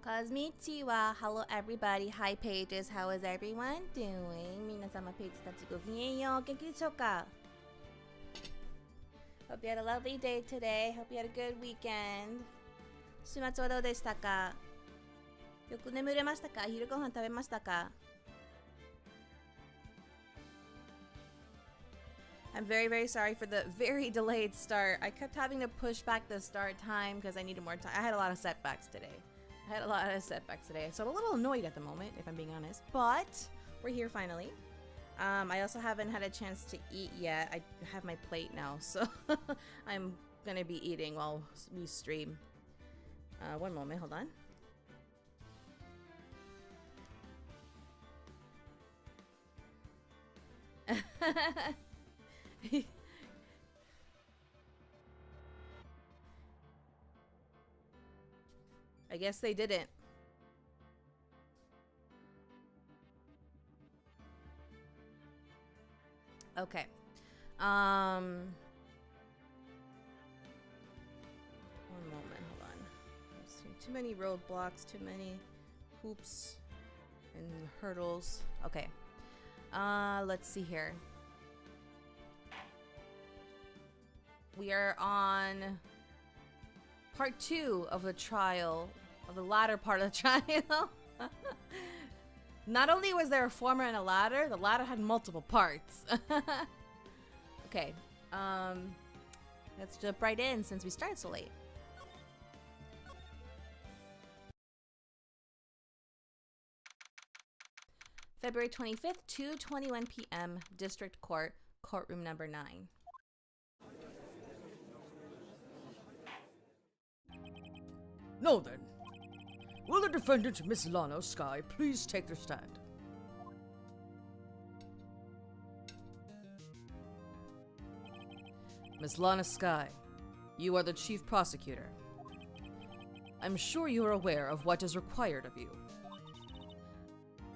Konnichiwa. Hello everybody. Hi pages. How is everyone doing? 皆様ページたちごきげんよう。お元気でしょうか? Hope you had a lovely day today. Hope you had a good weekend. 週末はどうでしたか? よく眠れましたか? 昼ご飯食べましたか? I'm very, very sorry for the very delayed start. I kept having to push back the start time because I needed more time. I had a lot of setbacks today. So I'm a little annoyed at the moment, if I'm being honest. But we're here finally. I also haven't had a chance to eat yet. I have my plate now, so I'm gonna be eating while we stream. One moment, hold on. I guess they didn't. Okay. One moment, hold on. Too many roadblocks, too many hoops and hurdles. Okay. Let's see here. We are on part 2 of the trial, of the latter part of the trial. Not only was there a former and a ladder, the ladder had multiple parts. Okay, let's jump right in since we started so late. February 25th, 2:21 p.m., District Court, courtroom number 9. Now then, will the defendant, Miss Lana Sky, please take their stand? Miss Lana Sky, you are the chief prosecutor. I'm sure you are aware of what is required of you.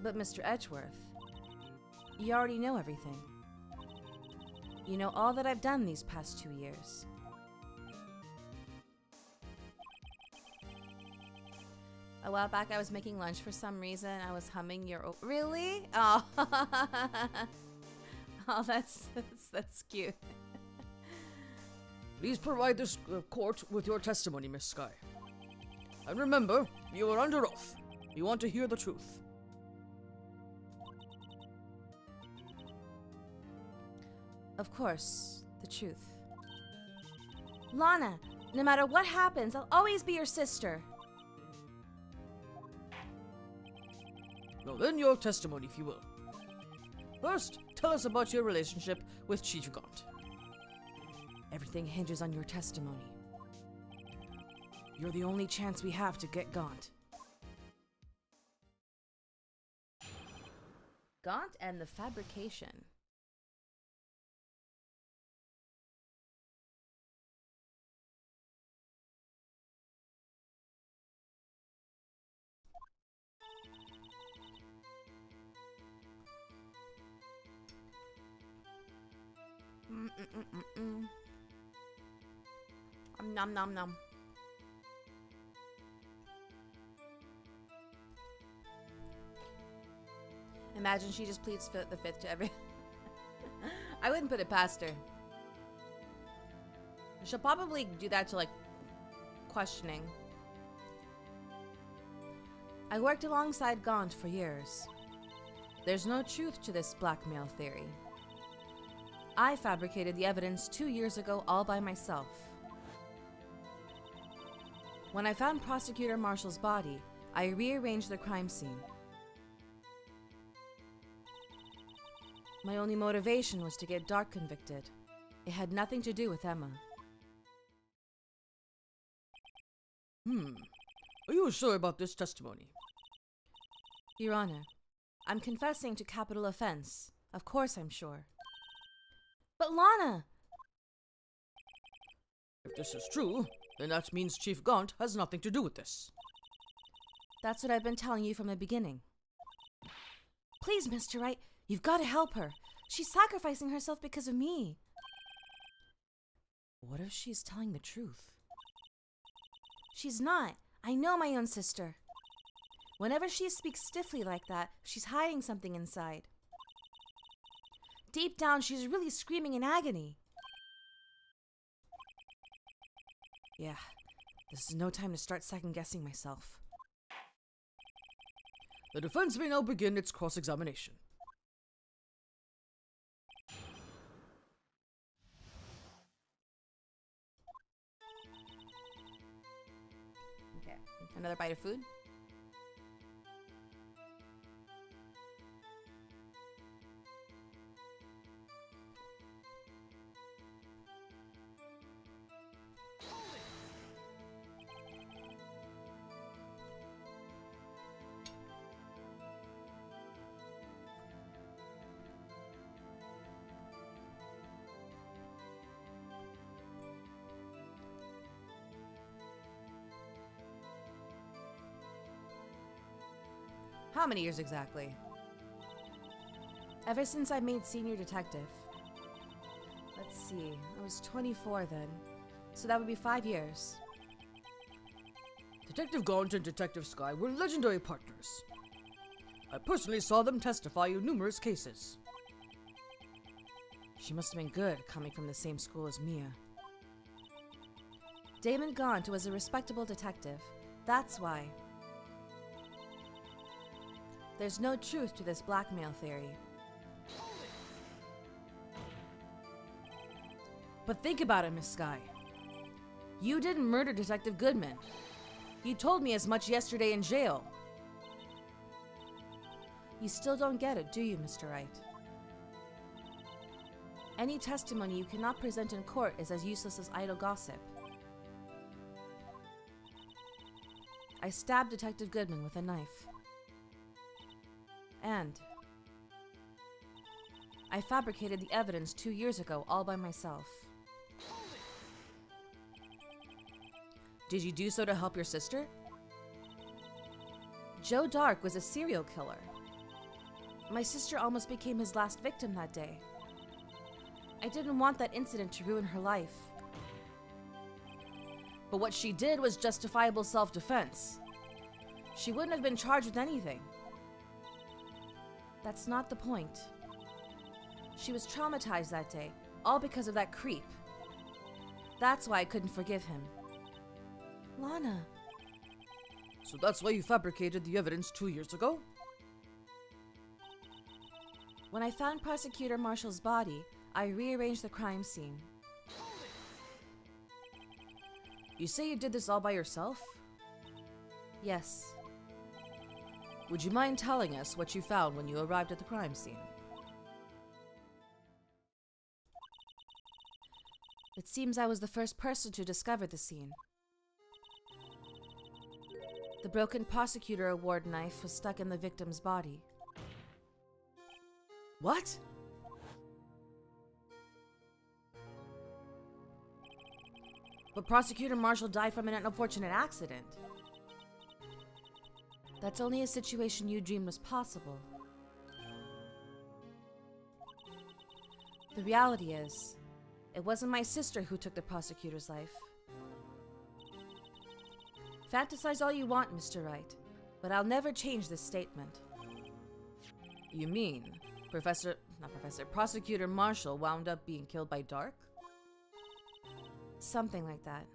But Mr. Edgeworth, you already know everything. You know all that I've done these past 2 years. A while back, I was making lunch for some reason. I was humming your... Really? Oh, oh, that's cute. Please provide this court with your testimony, Miss Sky. And remember, you are under oath. You want to hear the truth. Of course, the truth. Lana, no matter what happens, I'll always be your sister. Now then, your testimony, if you will. First, tell us about your relationship with Chief Gaunt. Everything hinges on your testimony. You're the only chance we have to get Gaunt. Gaunt and the fabrication. Nom nom nom. Imagine she just pleads the fifth to every. I wouldn't put it past her. She'll probably do that to like questioning. I worked alongside Gaunt for years. There's no truth to this blackmail theory. I fabricated the evidence 2 years ago all by myself. When I found Prosecutor Marshall's body, I rearranged the crime scene. My only motivation was to get Dark convicted. It had nothing to do with Emma. Are you sure about this testimony? Your Honor, I'm confessing to capital offense. Of course I'm sure. But Lana! If this is true, then that means Chief Gaunt has nothing to do with this. That's what I've been telling you from the beginning. Please, Mr. Wright, you've got to help her. She's sacrificing herself because of me. What if she's telling the truth? She's not. I know my own sister. Whenever she speaks stiffly like that, she's hiding something inside. Deep down, she's really screaming in agony. Yeah, this is no time to start second-guessing myself. The defense may now begin its cross-examination. Okay, another bite of food. How many years exactly? Ever since I made senior detective. Let's see, I was 24 then. So that would be 5 years. Detective Gaunt and Detective Sky were legendary partners. I personally saw them testify in numerous cases. She must have been good, coming from the same school as Mia. Damon Gaunt was a respectable detective. That's why. There's no truth to this blackmail theory. But think about it, Miss Sky. You didn't murder Detective Goodman. You told me as much yesterday in jail. You still don't get it, do you, Mr. Wright? Any testimony you cannot present in court is as useless as idle gossip. I stabbed Detective Goodman with a knife. And I fabricated the evidence 2 years ago all by myself. Did you do so to help your sister? Joe Dark was a serial killer. My sister almost became his last victim that day. I didn't want that incident to ruin her life. But what she did was justifiable self-defense. She wouldn't have been charged with anything. That's not the point. She was traumatized that day, all because of that creep. That's why I couldn't forgive him. Lana. So that's why you fabricated the evidence 2 years ago? When I found Prosecutor Marshall's body, I rearranged the crime scene. You say you did this all by yourself? Yes. Would you mind telling us what you found when you arrived at the crime scene? It seems I was the first person to discover the scene. The broken Prosecutor Award knife was stuck in the victim's body. What? But Prosecutor Marshall died from an unfortunate accident. That's only a situation you dreamed was possible. The reality is, it wasn't my sister who took the prosecutor's life. Fantasize all you want, Mr. Wright, but I'll never change this statement. You mean, Prosecutor Marshall wound up being killed by Dark? Something like that.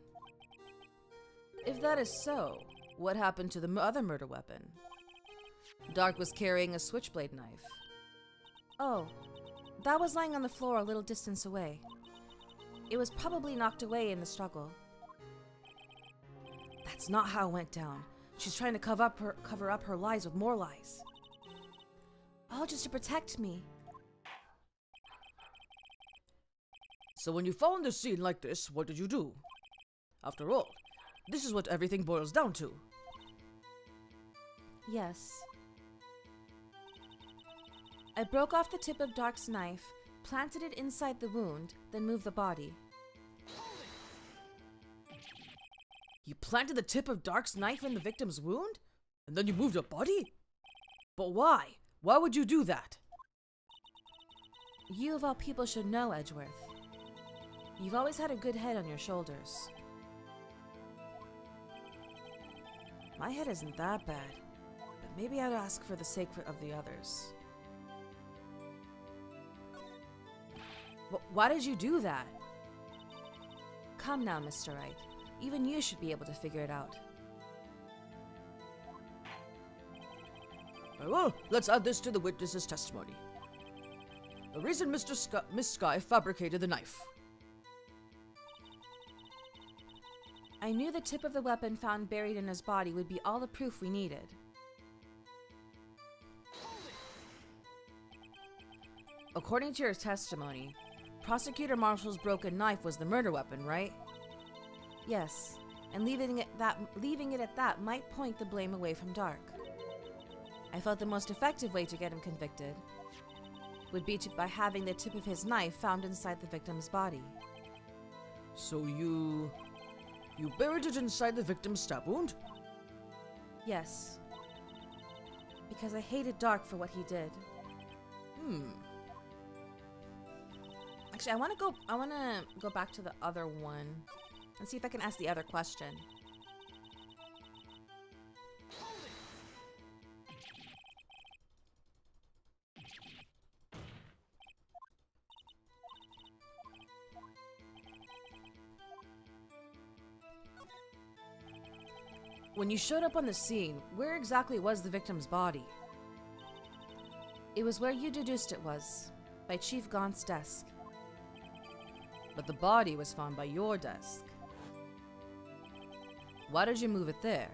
If that is so, what happened to the other murder weapon? Dark was carrying a switchblade knife. Oh, that was lying on the floor a little distance away. It was probably knocked away in the struggle. That's not how it went down. She's trying to cover up her lies with more lies. All just to protect me. So when you found a scene like this, what did you do? After all, this is what everything boils down to. Yes. I broke off the tip of Dark's knife, planted it inside the wound, then moved the body. You planted the tip of Dark's knife in the victim's wound? And then you moved the body? But why? Why would you do that? You of all people should know, Edgeworth. You've always had a good head on your shoulders. My head isn't that bad. maybe I'd ask for the sake of the others. Why did you do that? Come now, Mr. Wright. Even you should be able to figure it out. Very well, let's add this to the witness's testimony. The reason Miss Sky fabricated the knife. I knew the tip of the weapon found buried in his body would be all the proof we needed. According to your testimony, Prosecutor Marshall's broken knife was the murder weapon, right? Yes, and leaving it at that might point the blame away from Dark. I felt the most effective way to get him convicted would be by having the tip of his knife found inside the victim's body. So you buried it inside the victim's stab wound? Yes. Because I hated Dark for what he did. Actually, I want to go back to the other one and see if I can ask the other question. When you showed up on the scene, where exactly was the victim's body? It was where you deduced it was, by Chief Gaunt's desk. But the body was found by your desk. Why did you move it there?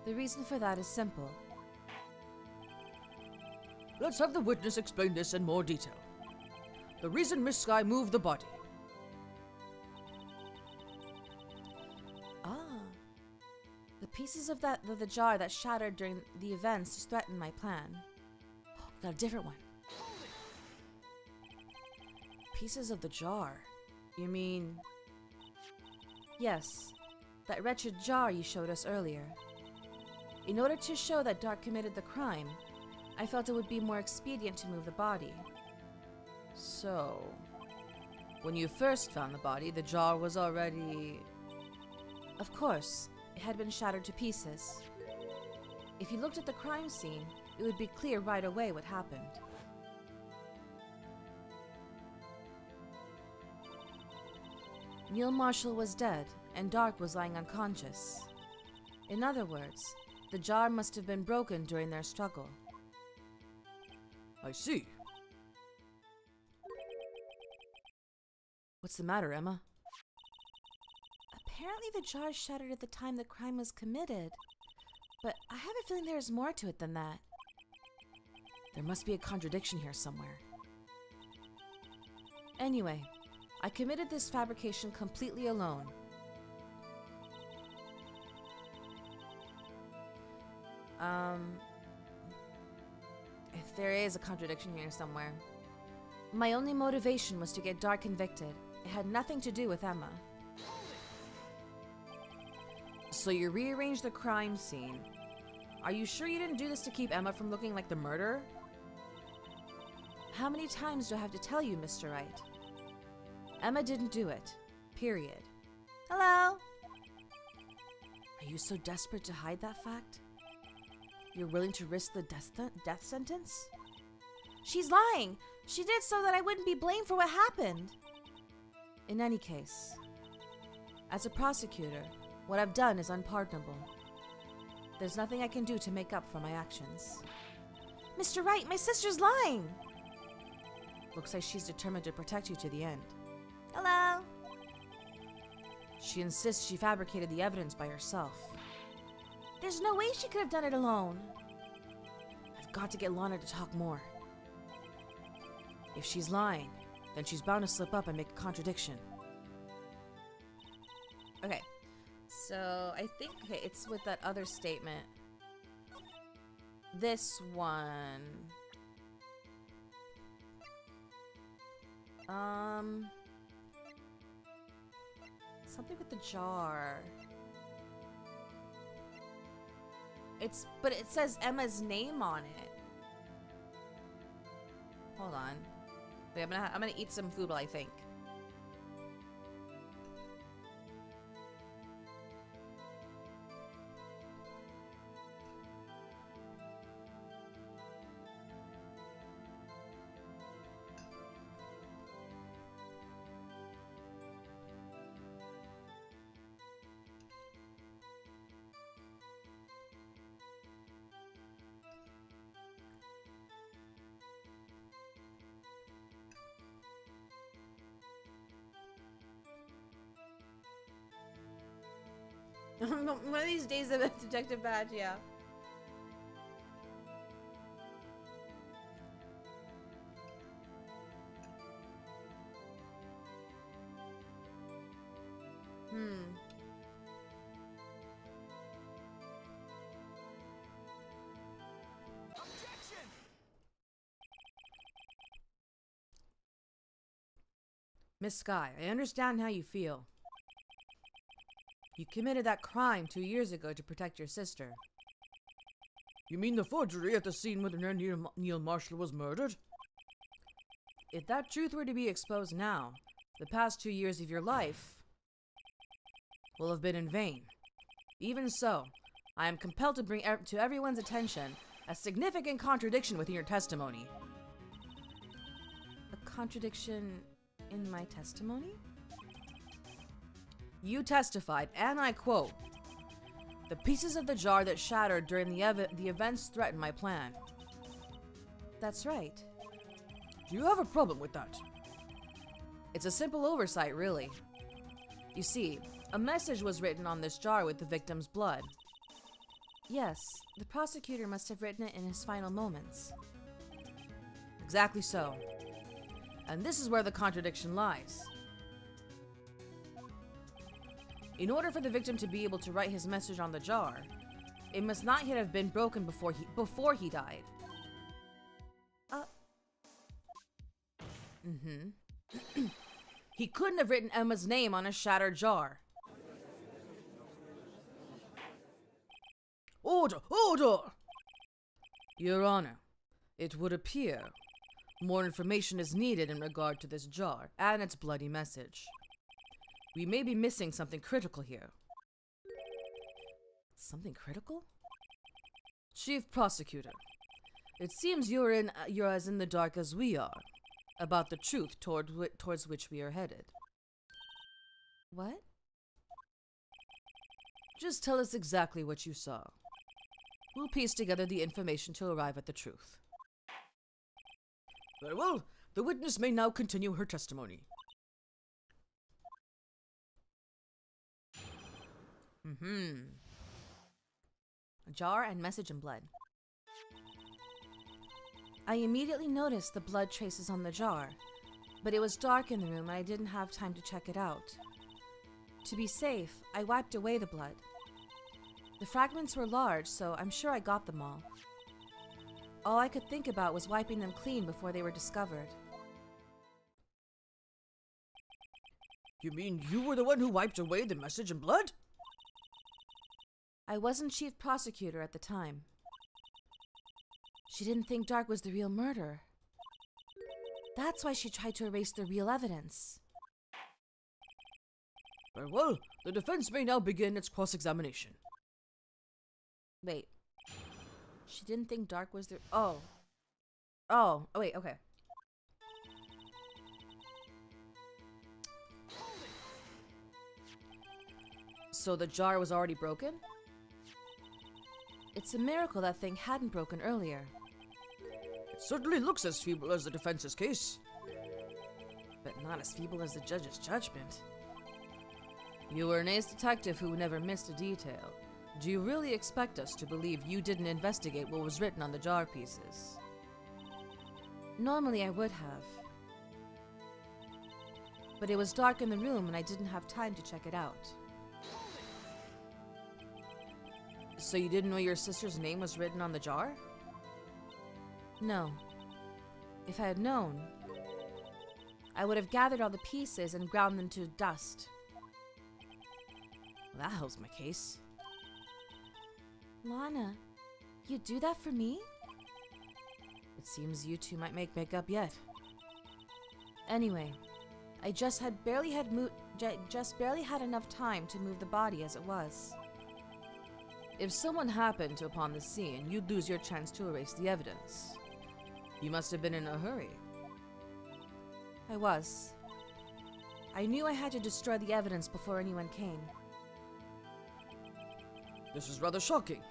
The reason for that is simple. Let's have the witness explain this in more detail. The reason Miss Sky moved the body. The pieces of the jar that shattered during the events threatened my plan. Oh, got a different one. Pieces of the jar? You mean... Yes, that wretched jar you showed us earlier. In order to show that Dark committed the crime, I felt it would be more expedient to move the body. So... when you first found the body, the jar was already... Of course. It had been shattered to pieces. If you looked at the crime scene, it would be clear right away what happened. Neil Marshall was dead, and Dark was lying unconscious. In other words, the jar must have been broken during their struggle. I see. What's the matter, Emma? Apparently the jar shattered at the time the crime was committed, but I have a feeling there's more to it than that. There must be a contradiction here somewhere. Anyway, I committed this fabrication completely alone. If there is a contradiction here somewhere. My only motivation was to get Dark convicted. It had nothing to do with Emma. So you rearranged the crime scene. Are you sure you didn't do this to keep Emma from looking like the murderer? How many times do I have to tell you, Mr. Wright? Emma didn't do it. Period. Hello? Are you so desperate to hide that fact? You're willing to risk the death sentence? She's lying! She did so that I wouldn't be blamed for what happened. In any case, as a prosecutor, what I've done is unpardonable. There's nothing I can do to make up for my actions. Mr. Wright, my sister's lying! Looks like she's determined to protect you to the end. Hello? She insists she fabricated the evidence by herself. There's no way she could have done it alone. I've got to get Lana to talk more. If she's lying, then she's bound to slip up and make a contradiction. Okay. So, I think, it's with that other statement. This one. Something with the jar. But it says Emma's name on it. Hold on. Wait, I'm gonna eat some food while I think. One of these days, the detective badge, yeah. Miss Sky, I understand how you feel. You committed that crime 2 years ago to protect your sister. You mean the forgery at the scene where Neil Marshall was murdered? If that truth were to be exposed now, the past 2 years of your life will have been in vain. Even so, I am compelled to bring to everyone's attention a significant contradiction within your testimony. A contradiction in my testimony? You testified, and I quote, "The pieces of the jar that shattered during the events threatened my plan." That's right. Do you have a problem with that? It's a simple oversight, really. You see, a message was written on this jar with the victim's blood. Yes, the prosecutor must have written it in his final moments. Exactly so. And this is where the contradiction lies. In order for the victim to be able to write his message on the jar, it must not yet have been broken before he died. He couldn't have written Emma's name on a shattered jar. Order! Order! Your Honor, it would appear more information is needed in regard to this jar and its bloody message. We may be missing something critical here. Something critical? Chief Prosecutor, it seems you're as in the dark as we are about the truth towards which we are headed. What? Just tell us exactly what you saw. We'll piece together the information to arrive at the truth. Very well. The witness may now continue her testimony. A jar and message in blood. I immediately noticed the blood traces on the jar, but it was dark in the room and I didn't have time to check it out. To be safe, I wiped away the blood. The fragments were large, so I'm sure I got them all. All I could think about was wiping them clean before they were discovered. You mean you were the one who wiped away the message in blood? I wasn't chief prosecutor at the time. She didn't think Dark was the real murderer. That's why she tried to erase the real evidence. Very well. The defense may now begin its cross-examination. Wait. She didn't think Dark was the... Oh, wait, okay. So the jar was already broken? It's a miracle that thing hadn't broken earlier. It certainly looks as feeble as the defense's case. But not as feeble as the judge's judgment. You were an ace detective who never missed a detail. Do you really expect us to believe you didn't investigate what was written on the jar pieces? Normally I would have. But it was dark in the room and I didn't have time to check it out. So you didn't know your sister's name was written on the jar? No. If I had known, I would have gathered all the pieces and ground them to dust. Well, that helps my case. Lana, you'd do that for me? It seems you two might make up yet. Anyway, I just barely had enough time to move the body as it was. If someone happened to upon the scene, you'd lose your chance to erase the evidence. You must have been in a hurry. I was. I knew I had to destroy the evidence before anyone came. This is rather shocking.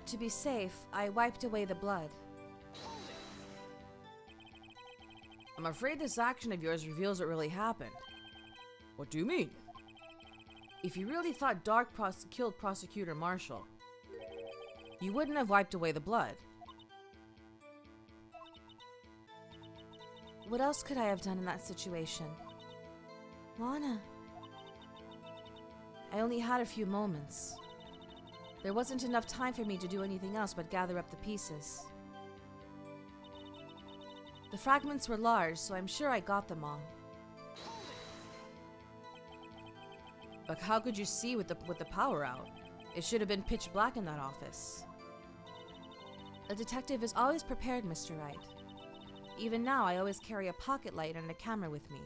To be safe, I wiped away the blood. I'm afraid this action of yours reveals what really happened. What do you mean? If you really thought Dark killed Prosecutor Marshall, you wouldn't have wiped away the blood. What else could I have done in that situation? Lana. I only had a few moments. There wasn't enough time for me to do anything else but gather up the pieces. The fragments were large, so I'm sure I got them all. But how could you see with the power out? It should have been pitch black in that office. A detective is always prepared, Mr. Wright. Even now, I always carry a pocket light and a camera with me.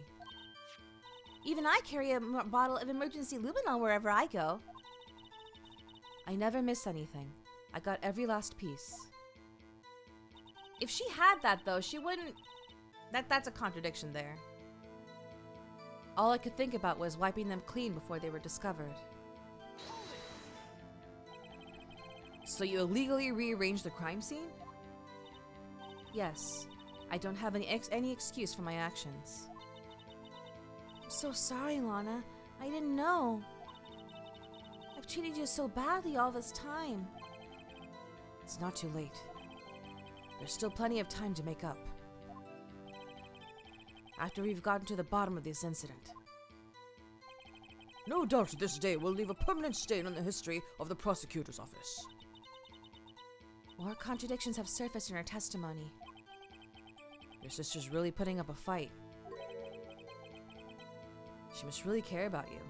Even I carry a bottle of emergency luminol wherever I go. I never miss anything. I got every last piece. If she had that, though, she wouldn't... That's a contradiction there. All I could think about was wiping them clean before they were discovered. So you illegally rearranged the crime scene? Yes. I don't have any excuse for my actions. I'm so sorry, Lana. I didn't know. I've treated you so badly all this time. It's not too late. There's still plenty of time to make up. After we've gotten to the bottom of this incident. No doubt this day will leave a permanent stain on the history of the prosecutor's office. More contradictions have surfaced in her testimony. Your sister's really putting up a fight. She must really care about you.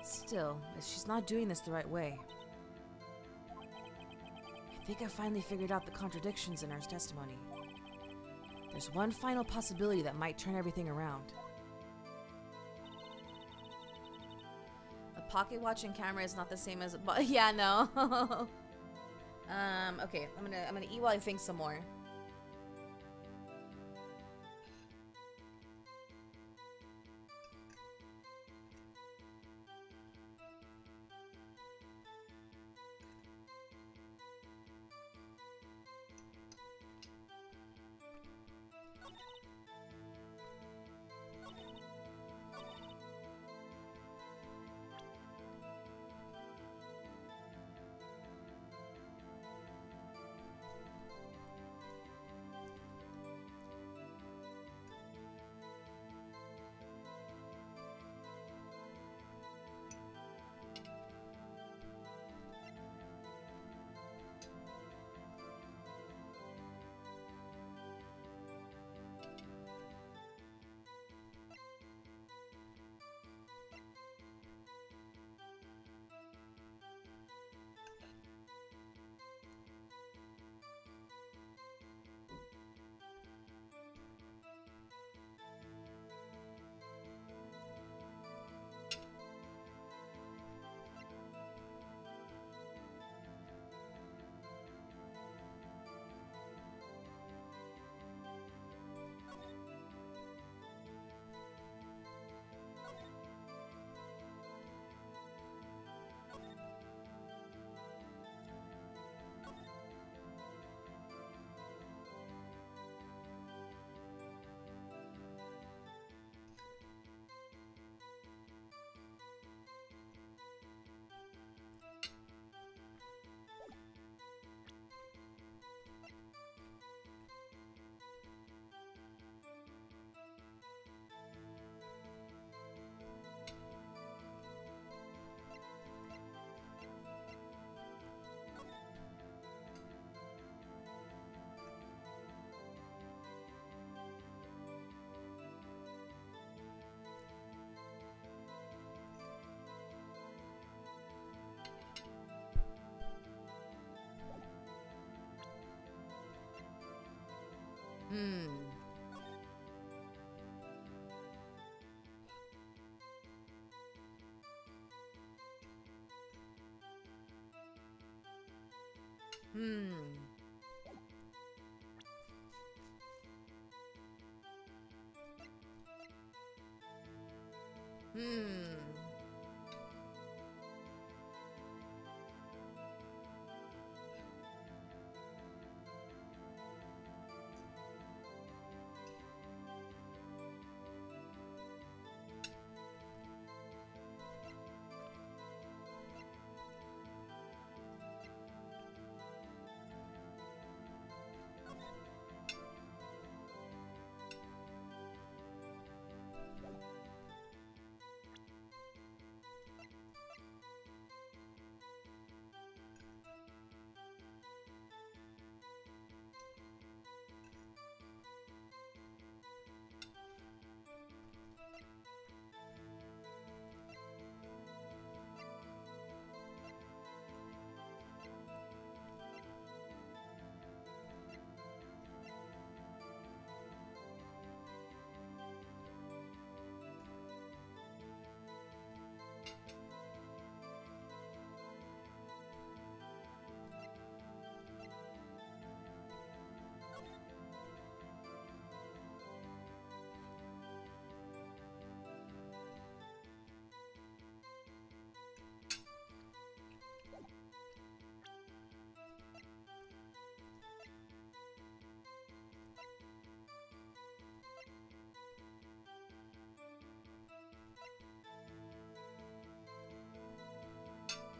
Still, she's not doing this the right way. I think I finally figured out the contradictions in her testimony. There's one final possibility that might turn everything around. A pocket watch and camera is not the same as a yeah, no. Okay, I'm gonna eat while I think some more.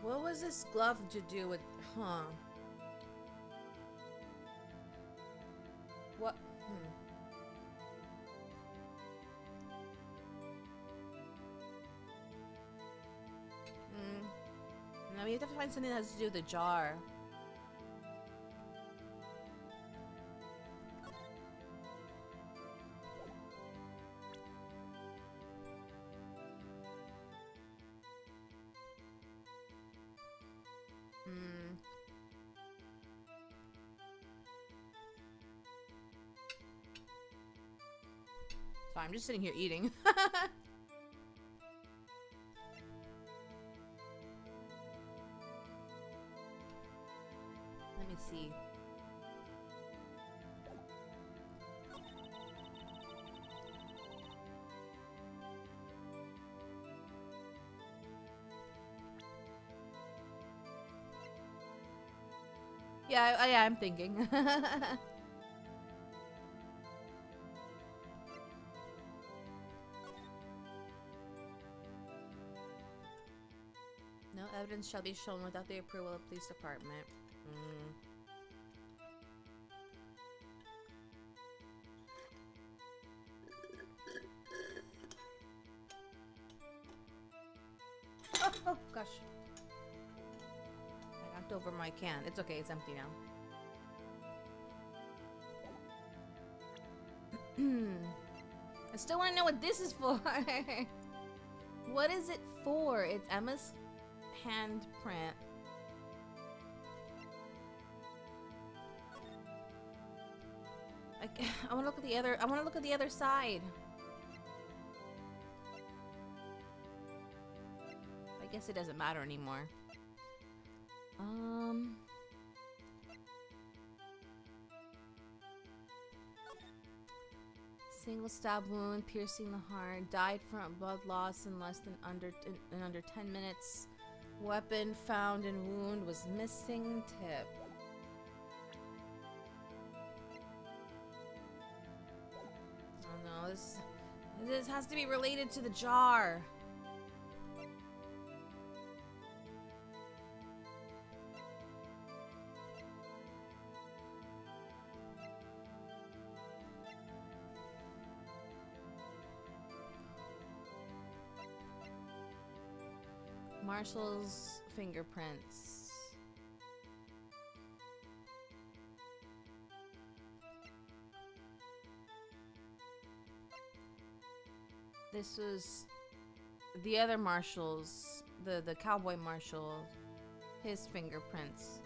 What was this glove to do with, huh? What? Now we have to find something that has to do with the jar. So I'm just sitting here eating. Let me see. Yeah, I'm thinking. No evidence shall be shown without the approval of the police department. Oh gosh. I knocked over my can. It's okay, it's empty now. I still want to know what this is for. What is it for? It's Emma's handprint. I want to look at the other. I want to look at the other side. I guess it doesn't matter anymore. Single stab wound, piercing the heart. Died from blood loss in less than under 10 minutes. Weapon found in wound was missing tip. Oh no, this has to be related to the jar. Marshall's fingerprints. This was the other Marshall's, the cowboy Marshall, his fingerprints.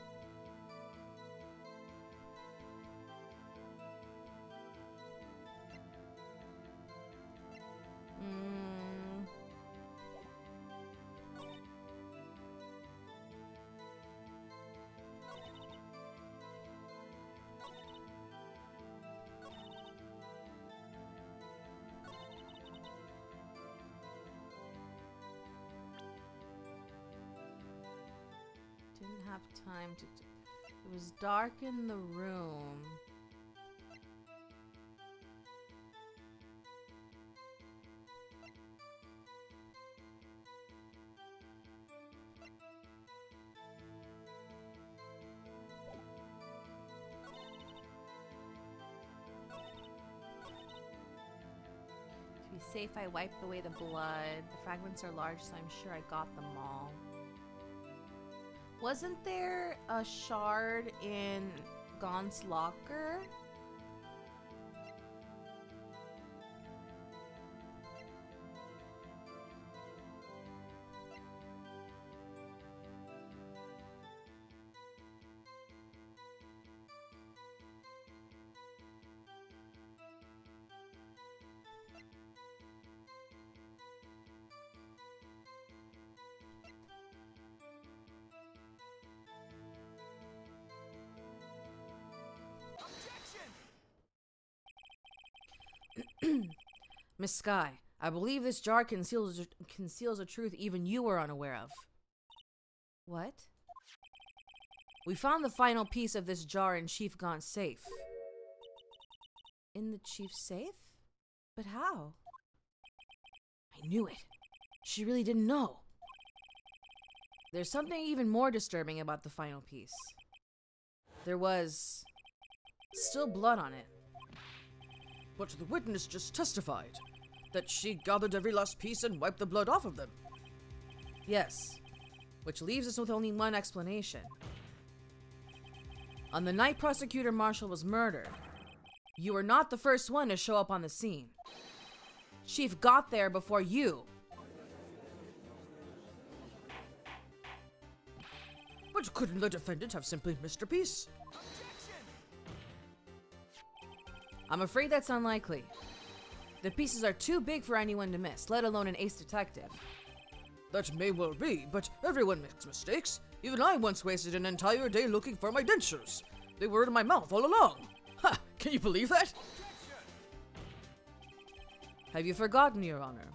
Didn't have time to. It was dark in the room. To be safe, I wiped away the blood. The fragments are large, so I'm sure I got them all. Wasn't there a shard in Gaunt's locker? Miss Sky, I believe this jar conceals a truth even you were unaware of. What? We found the final piece of this jar in Chief Gaunt's safe. In the chief's safe? But how? I knew it. She really didn't know. There's something even more disturbing about the final piece. There was still blood on it. But the witness just testified that she gathered every last piece and wiped the blood off of them. Yes, which leaves us with only one explanation. On the night Prosecutor Marshall was murdered, you were not the first one to show up on the scene. Chief got there before you. But couldn't the defendant have simply missed a piece? I'm afraid that's unlikely. The pieces are too big for anyone to miss, let alone an ace detective. That may well be, but everyone makes mistakes. Even I once wasted an entire day looking for my dentures. They were in my mouth all along. Ha! Can you believe that? Have you forgotten, Your Honor?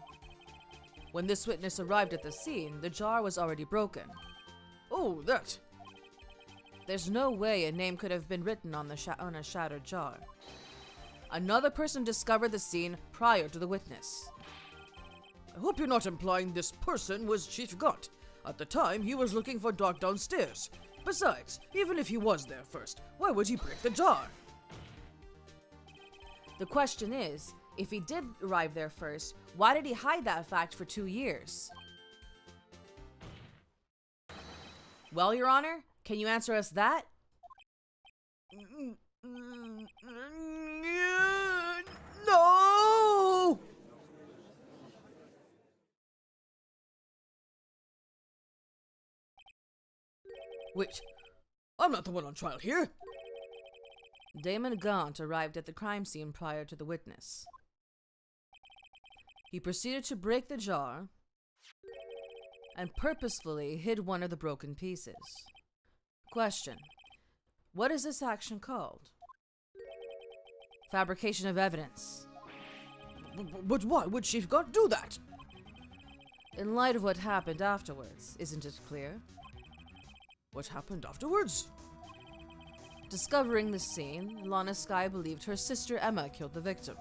When this witness arrived at the scene, the jar was already broken. Oh, that. There's no way a name could have been written on a shattered jar. Another person discovered the scene prior to the witness. I hope you're not implying this person was Chief Gaunt. At the time, he was looking for Doc downstairs. Besides, even if he was there first, why would he break the jar? The question is, if he did arrive there first, why did he hide that fact for 2 years? Well, Your Honor, can you answer us that? No! Wait, I'm not the one on trial here. Damon Gaunt arrived at the crime scene prior to the witness. He proceeded to break the jar and purposefully hid one of the broken pieces. Question: what is this action called? Fabrication of evidence. But why would Chief Gaunt do that? In light of what happened afterwards, isn't it clear? What happened afterwards? Discovering the scene, Lana Skye believed her sister Emma killed the victim.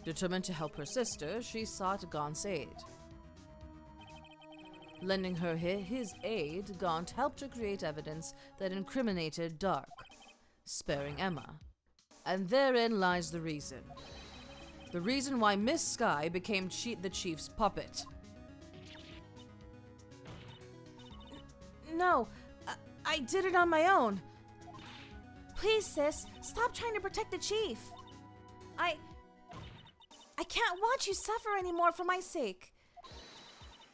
Determined to help her sister, she sought Gaunt's aid. Lending her his aid, Gaunt helped her create evidence that incriminated Dark, sparing Emma. And therein lies the reason. The reason why Miss Skye became the Chief's puppet. No, I did it on my own. Please, sis, stop trying to protect the Chief. I can't watch you suffer anymore for my sake.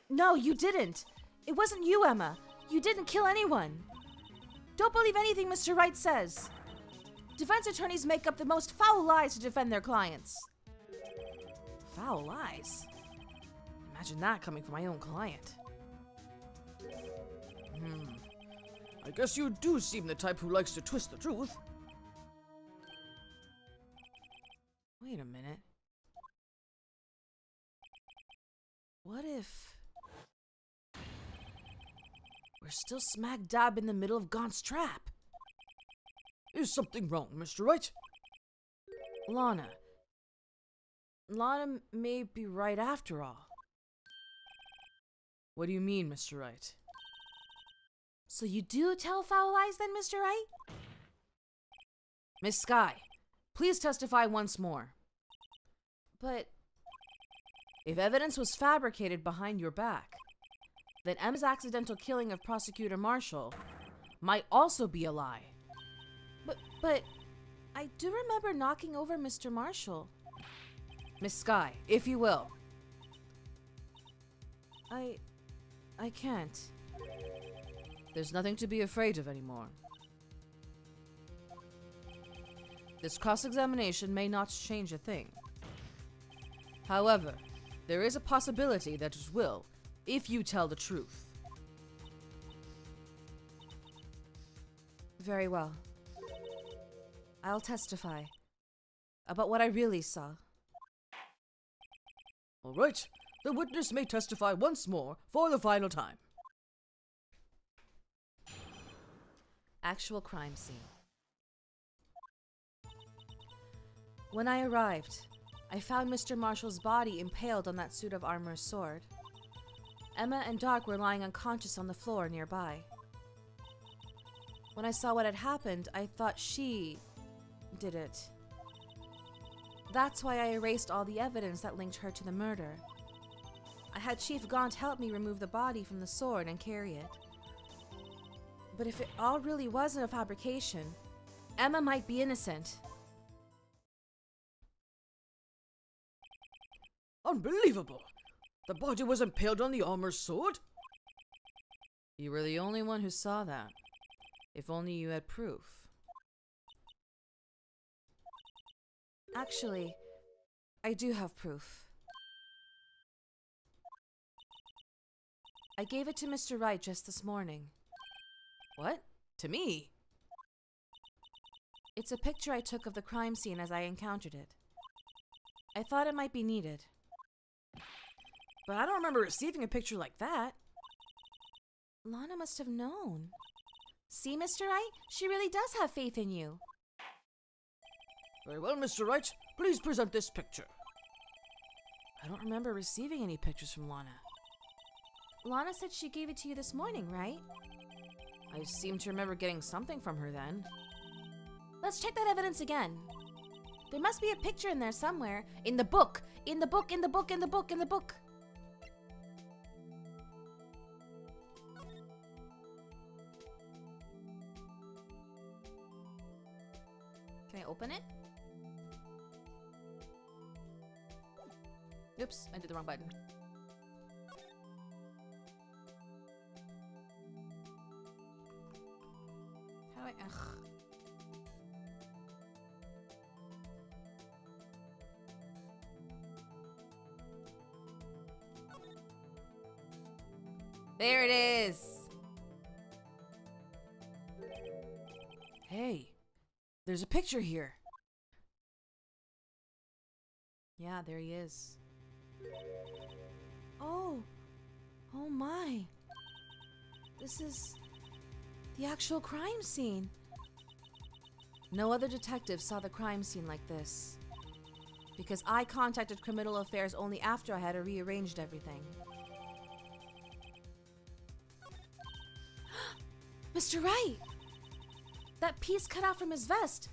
No, you didn't. It wasn't you, Emma. You didn't kill anyone. Don't believe anything Mr. Wright says. Defense attorneys make up the most foul lies to defend their clients. Foul lies? Imagine that coming from my own client. I guess you do seem the type who likes to twist the truth. Wait a minute. What if we're still smack dab in the middle of Gaunt's trap? Is something wrong, Mr. Wright? Lana may be right after all. What do you mean, Mr. Wright? So you do tell foul lies then, Mr. Wright? Miss Skye, please testify once more. But if evidence was fabricated behind your back, then Emma's accidental killing of Prosecutor Marshall might also be a lie. But I do remember knocking over Mr. Marshall. Miss Skye, if you will. I can't. There's nothing to be afraid of anymore. This cross-examination may not change a thing. However, there is a possibility that it will, if you tell the truth. Very well. I'll testify about what I really saw. All right. The witness may testify once more for the final time. Actual crime scene. When I arrived, I found Mr. Marshall's body impaled on that suit of armor's sword. Emma and Doc were lying unconscious on the floor nearby. When I saw what had happened, I thought she did it. That's why I erased all the evidence that linked her to the murder. I had Chief Gaunt help me remove the body from the sword and carry it. But if it all really wasn't a fabrication, Emma might be innocent. Unbelievable! The body was impaled on the armor's sword? You were the only one who saw that. If only you had proof. Actually, I do have proof. I gave it to Mr. Wright just this morning. What? To me? It's a picture I took of the crime scene as I encountered it. I thought it might be needed. But I don't remember receiving a picture like that. Lana must have known. See, Mr. Wright? She really does have faith in you. Very well, Mr. Wright. Please present this picture. I don't remember receiving any pictures from Lana. Lana said she gave it to you this morning, right? I seem to remember getting something from her then. Let's check that evidence again. There must be a picture in there somewhere. In the book! In the book, in the book, in the book, in the book! Can I open it? Oops, I did the wrong button. How do I... Ugh. There it is! Hey, there's a picture here. Yeah, there he is. Oh! Oh my! This is the actual crime scene. No other detective saw the crime scene like this. Because I contacted Criminal Affairs only after I had rearranged everything. Mr. Wright! That piece cut out from his vest!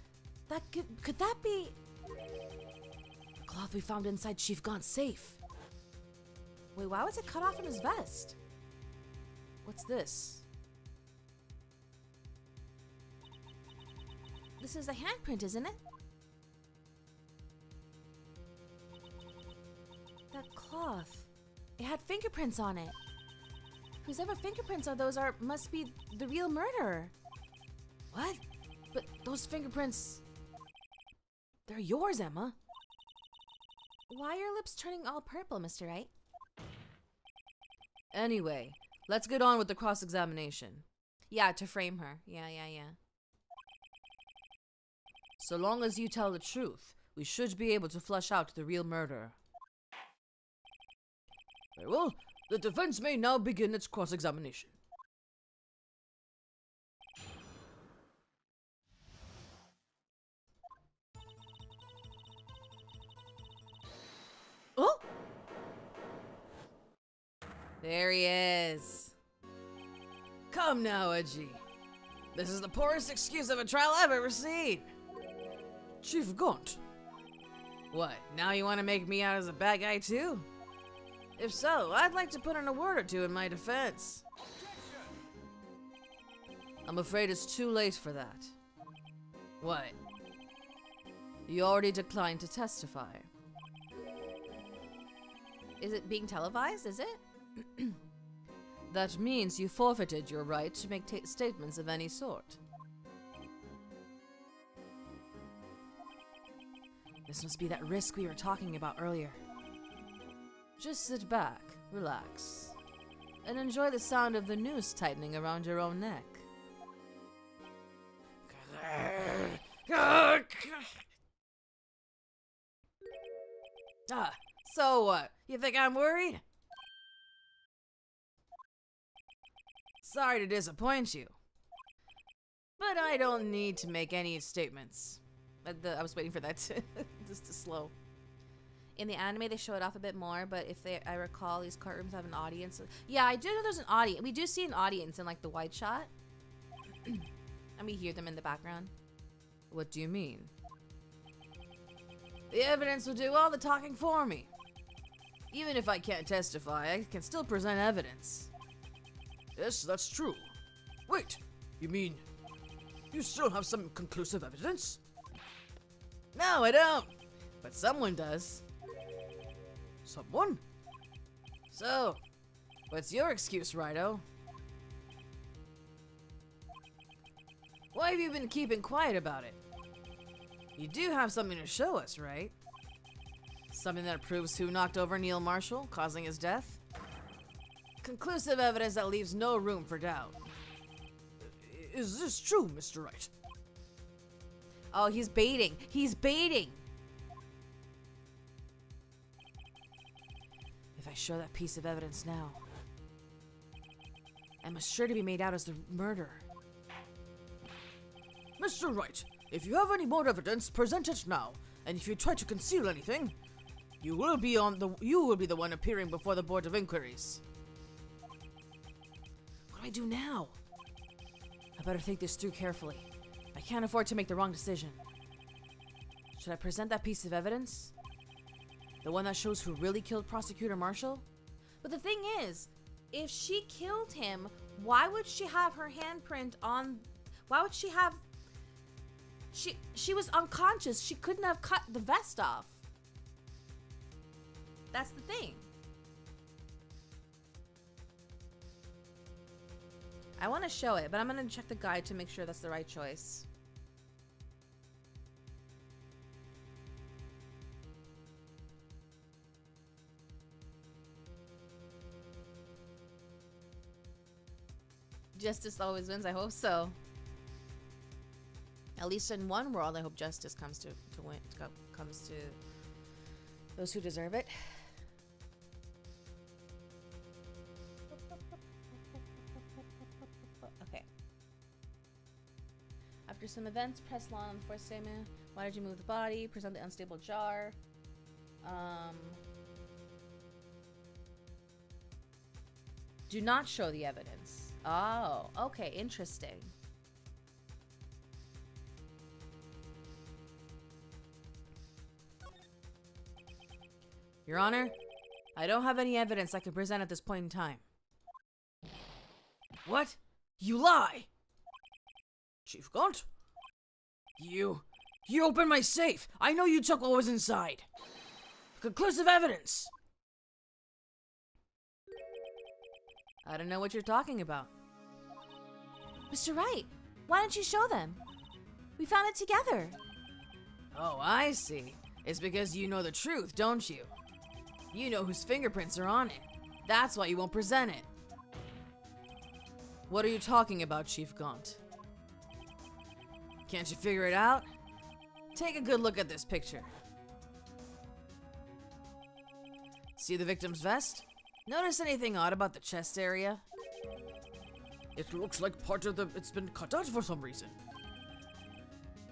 That could that be... The cloth we found inside Chief Gaunt's safe. Wait, why was it cut off from his vest? What's this? This is a handprint, isn't it? That cloth. It had fingerprints on it. Whosever fingerprints are those must be the real murderer. What? But those fingerprints... They're yours, Emma. Why are your lips turning all purple, Mr. Wright? Anyway, let's get on with the cross-examination. Yeah, to frame her. Yeah. So long as you tell the truth, we should be able to flush out the real murderer. Very well. The defense may now begin its cross-examination. Oh! There he is. Come now, Edgy. This is the poorest excuse of a trial I've ever seen. Chief Gaunt. What, now you want to make me out as a bad guy too? If so, I'd like to put in a word or two in my defense. I'm afraid it's too late for that. What? You already declined to testify. Is it being televised, is it? That means you forfeited your right to make statements of any sort. This must be that risk we were talking about earlier. Just sit back, relax, and enjoy the sound of the noose tightening around your own neck. So what? You think I'm worried? Sorry to disappoint you, but I don't need to make any statements. I was waiting for that to, just to slow. In the anime, they show it off a bit more, but I recall, these courtrooms have an audience. Yeah, I do know there's an audience. We do see an audience in, like, the wide shot. And we hear them in the background. What do you mean? The evidence will do all the talking for me. Even if I can't testify, I can still present evidence. Yes, that's true. Wait, you mean you still have some conclusive evidence? No, I don't. But someone does. Someone? So, what's your excuse, Righto? Why have you been keeping quiet about it? You do have something to show us, right? Something that proves who knocked over Neil Marshall, causing his death? Conclusive evidence that leaves no room for doubt. Is this true, Mr. Wright? Oh, he's baiting. He's baiting. If I show that piece of evidence now, I'm sure to be made out as the murderer. Mr. Wright, if you have any more evidence, present it now. And if you try to conceal anything, you will be the one appearing before the Board of Inquiries. What do I do now? I better think this through carefully. I can't afford to make the wrong decision. Should I present that piece of evidence? The one that shows who really killed Prosecutor Marshall? But the thing is, if she killed him, why would she have her handprint on... Why would she have... She was unconscious. She couldn't have cut the vest off. That's the thing. I want to show it, but I'm going to check the guide to make sure that's the right choice. Justice always wins. I hope so. At least in one world, I hope justice comes to those who deserve it. Okay. After some events, press lawn on the first statement. Why did you move the body? Present the unstable jar. Do not show the evidence. Oh, okay, interesting. Your Honor, I don't have any evidence I can present at this point in time. What? You lie! Chief Gaunt? You opened my safe! I know you took what was inside! Conclusive evidence! I don't know what you're talking about. Mr. Wright, why don't you show them? We found it together. Oh, I see. It's because you know the truth, don't you? You know whose fingerprints are on it. That's why you won't present it. What are you talking about, Chief Gaunt? Can't you figure it out? Take a good look at this picture. See the victim's vest? Notice anything odd about the chest area? It looks like part of it's been cut out for some reason.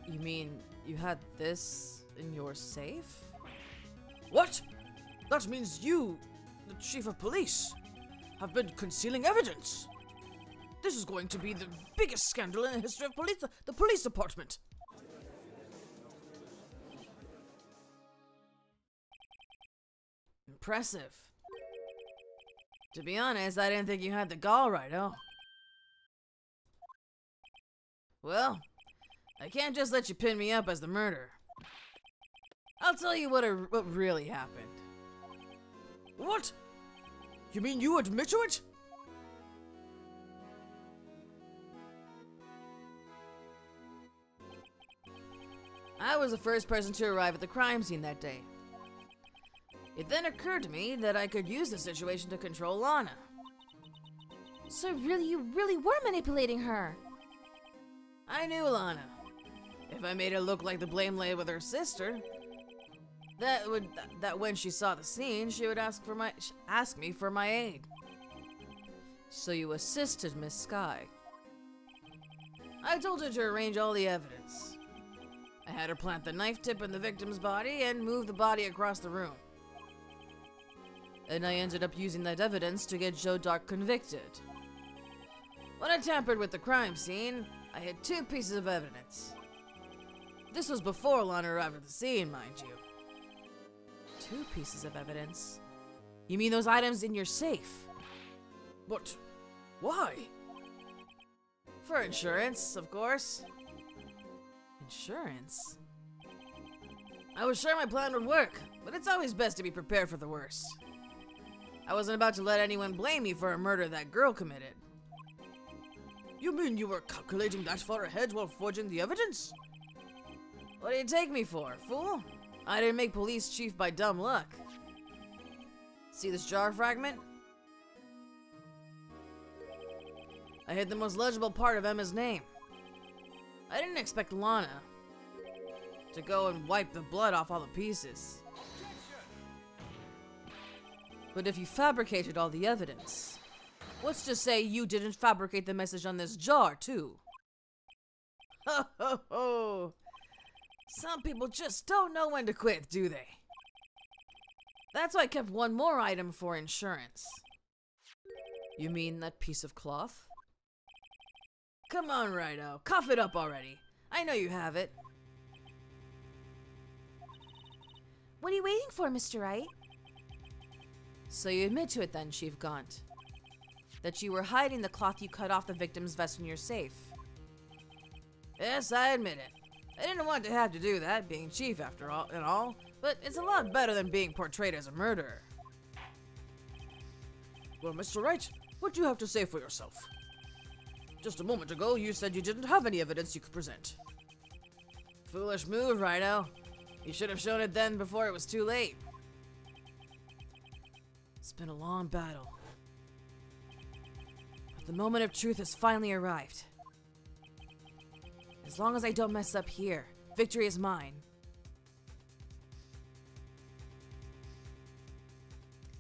You mean you had this in your safe? What? That means you, the chief of police, have been concealing evidence. This is going to be the biggest scandal in the history of the police department. Impressive. To be honest, I didn't think you had the gall right, oh. Well, I can't just let you pin me up as the murderer. I'll tell you what really happened. What? You mean you admit to it? I was the first person to arrive at the crime scene that day. It then occurred to me that I could use the situation to control Lana. So you really were manipulating her. I knew Lana. If I made it look like the blame lay with her sister, that when she saw the scene, she would ask me for my aid. So you assisted Miss Sky. I told her to arrange all the evidence. I had her plant the knife tip in the victim's body and move the body across the room. and I ended up using that evidence to get Joe Dark convicted. When I tampered with the crime scene, I had 2 pieces of evidence. This was before Lana arrived at the scene, mind you. 2 pieces of evidence? You mean those items in your safe? But why? For insurance, of course. Insurance? I was sure my plan would work, but it's always best to be prepared for the worst. I wasn't about to let anyone blame me for a murder that girl committed. You mean you were calculating that far ahead while forging the evidence? What do you take me for, fool? I didn't make police chief by dumb luck. See this jar fragment? I hid the most legible part of Emma's name. I didn't expect Lana to go and wipe the blood off all the pieces. But if you fabricated all the evidence, what's to say you didn't fabricate the message on this jar, too? Ho ho ho! Some people just don't know when to quit, do they? That's why I kept one more item for insurance. You mean that piece of cloth? Come on, Righto. Cough it up already. I know you have it. What are you waiting for, Mr. Wright? So you admit to it then, Chief Gaunt. That you were hiding the cloth you cut off the victim's vest in your safe. Yes, I admit it. I didn't want to have to do that, being chief after all, but it's a lot better than being portrayed as a murderer. Well, Mr. Wright, what do you have to say for yourself? Just a moment ago, you said you didn't have any evidence you could present. Foolish move, Rhino. You should have shown it then before it was too late. It's been a long battle. But the moment of truth has finally arrived. As long as I don't mess up here, victory is mine.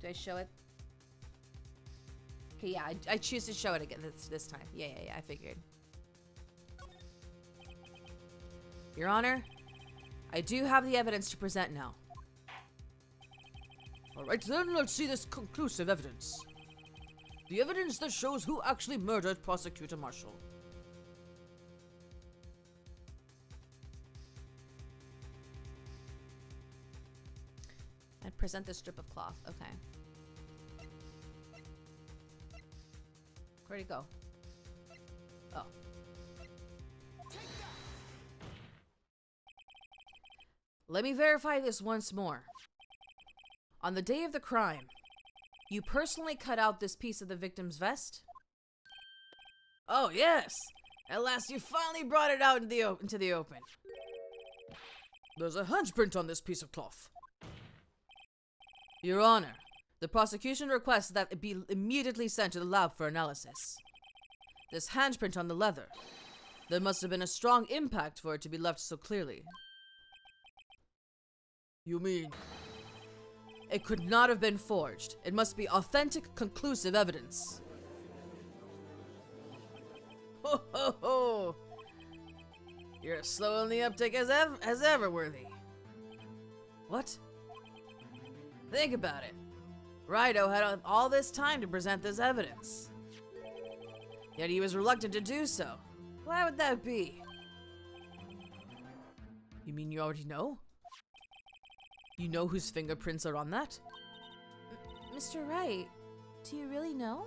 Do I show it? Okay, yeah, I choose to show it again this time. Yeah, I figured. Your Honor, I do have the evidence to present now. Alright then, let's see this conclusive evidence. The evidence that shows who actually murdered Prosecutor Marshall. I'd present this strip of cloth. Okay. Where'd it go? Oh. Let me verify this once more. On the day of the crime, you personally cut out this piece of the victim's vest? Oh, yes! At last you finally brought it out into the open. There's a handprint on this piece of cloth. Your Honor, the prosecution requests that it be immediately sent to the lab for analysis. This handprint on the leather. There must have been a strong impact for it to be left so clearly. You mean? It could not have been forged. It must be authentic, conclusive evidence. Ho ho ho! You're as slow on the uptake as ever, Worthy. What? Think about it. Rido had all this time to present this evidence. Yet he was reluctant to do so. Why would that be? You mean you already know? You know whose fingerprints are on that? Mr. Wright, do you really know?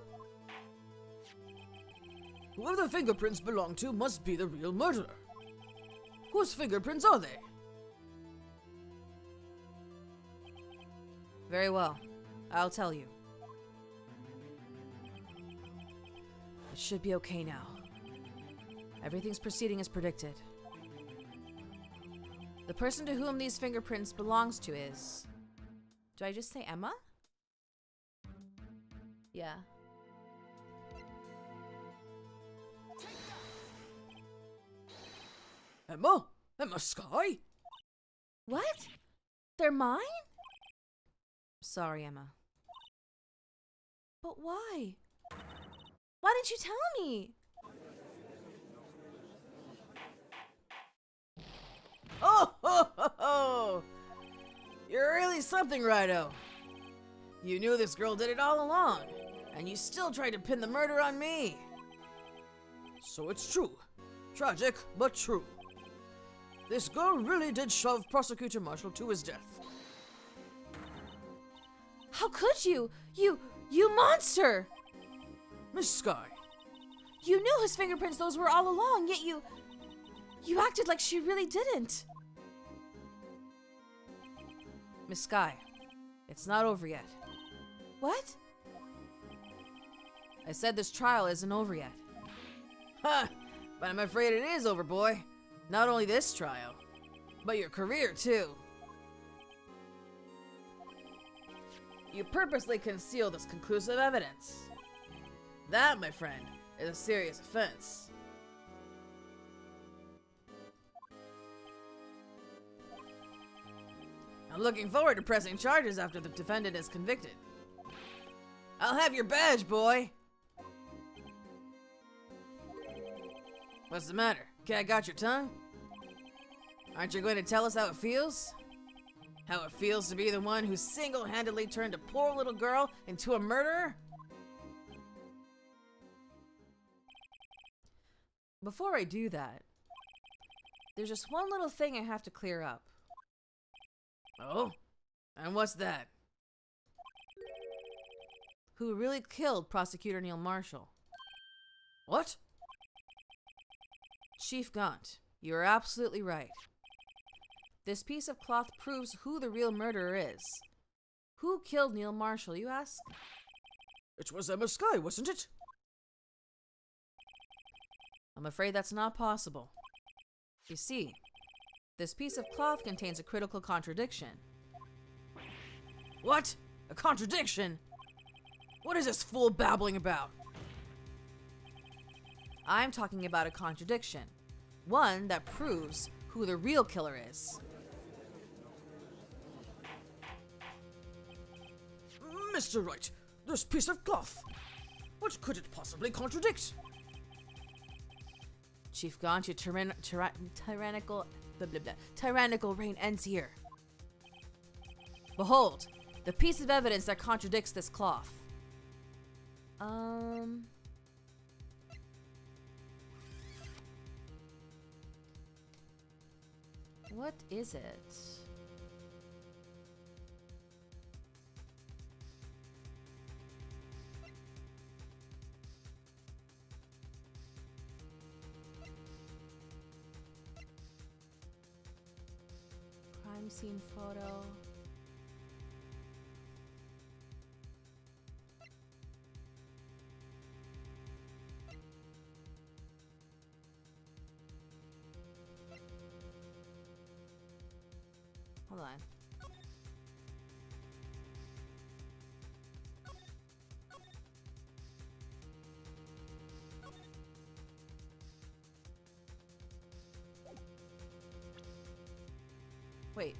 Whoever the fingerprints belong to must be the real murderer. Whose fingerprints are they? Very well. I'll tell you. It should be okay now. Everything's proceeding as predicted. The person to whom these fingerprints belongs to is... Do I just say Emma? Yeah. Emma? Emma Sky? What? They're mine? Sorry, Emma. But why? Why didn't you tell me? Oh, ho, ho, ho! You're really something, Rido. You knew this girl did it all along, and you still tried to pin the murder on me. So it's true. Tragic, but true. This girl really did shove Prosecutor Marshall to his death. How could you? You monster! Miss Sky, You knew his fingerprints those were all along, yet you acted like she really didn't. Miss Sky, it's not over yet. What? I said this trial isn't over yet. Ha! But I'm afraid it is over, boy. Not only this trial, but your career, too. You purposely concealed this conclusive evidence. That, my friend, is a serious offense. I'm looking forward to pressing charges after the defendant is convicted. I'll have your badge, boy! What's the matter? Cat got your tongue? Aren't you going to tell us how it feels? How it feels to be the one who single-handedly turned a poor little girl into a murderer? Before I do that, there's just one little thing I have to clear up. Oh? And what's that? Who really killed Prosecutor Neil Marshall? What? Chief Gaunt, you are absolutely right. This piece of cloth proves who the real murderer is. Who killed Neil Marshall, you ask? It was Emma Sky, wasn't it? I'm afraid that's not possible. You see, this piece of cloth contains a critical contradiction. What? A contradiction? What is this fool babbling about? I'm talking about a contradiction. One that proves who the real killer is. Mr. Wright, this piece of cloth. What could it possibly contradict? Chief Gaunt, your tyrannical reign ends here. Behold, the piece of evidence that contradicts this cloth. What is it? Crime scene photo. Hold on. Wait.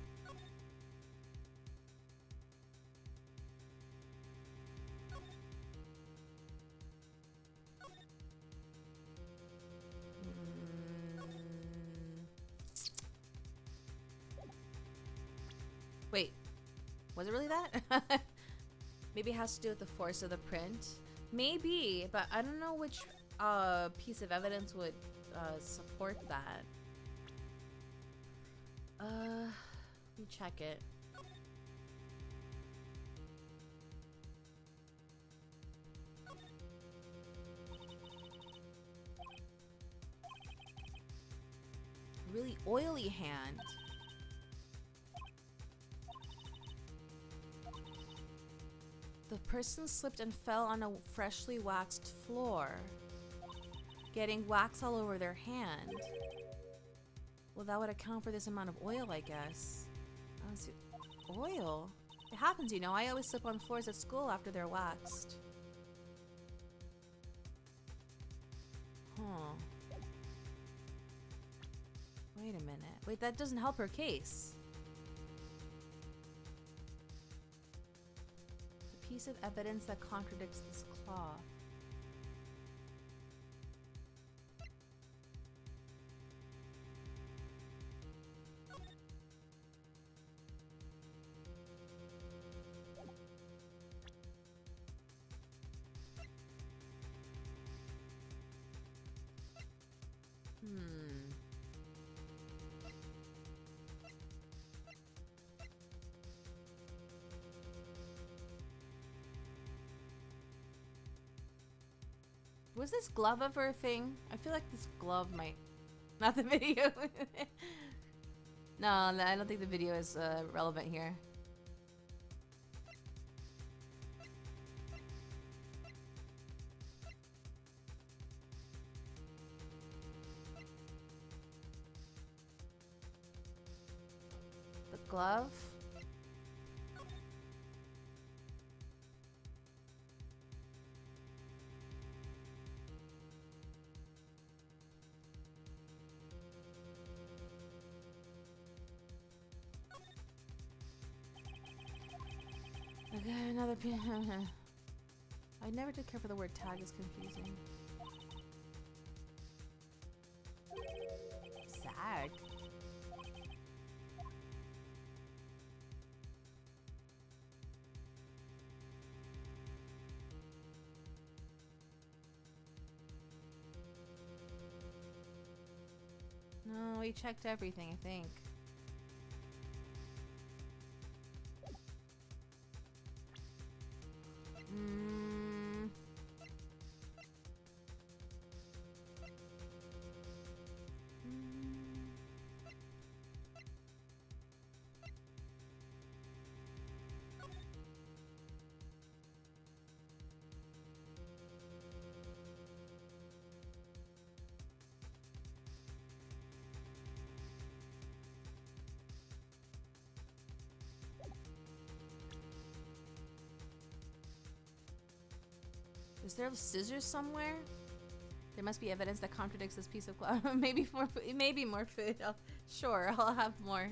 Wait, was it really that? Maybe it has to do with the force of the print. Maybe, but I don't know which piece of evidence would support that. Let me check it. Really oily hand. The person slipped and fell on a freshly waxed floor, getting wax all over their hand. Well, that would account for this amount of oil, I guess. Oil? It happens, you know. I always slip on floors at school after they're waxed. Huh. Wait a minute. Wait, that doesn't help her case. The piece of evidence that contradicts this cloth. Hmm. Was this glove ever a thing? I feel like this glove might... Not the video. No, I don't think the video is relevant here. The glove? Okay, another pin. I never did care for the word tag, it's confusing. Sad. No, we checked everything, I think. Is there scissors somewhere? There must be evidence that contradicts this piece of cloth. Maybe more. Maybe more food. Sure, I'll have more.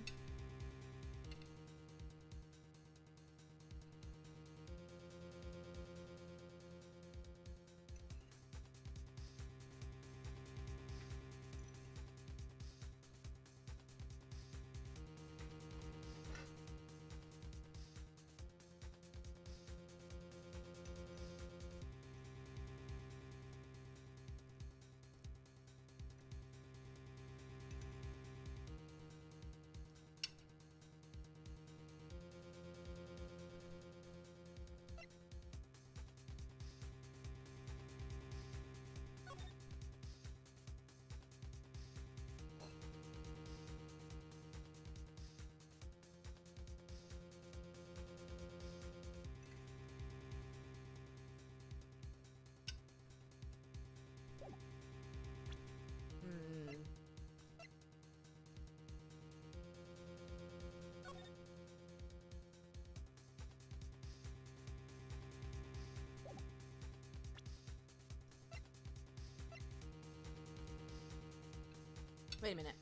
Wait a minute.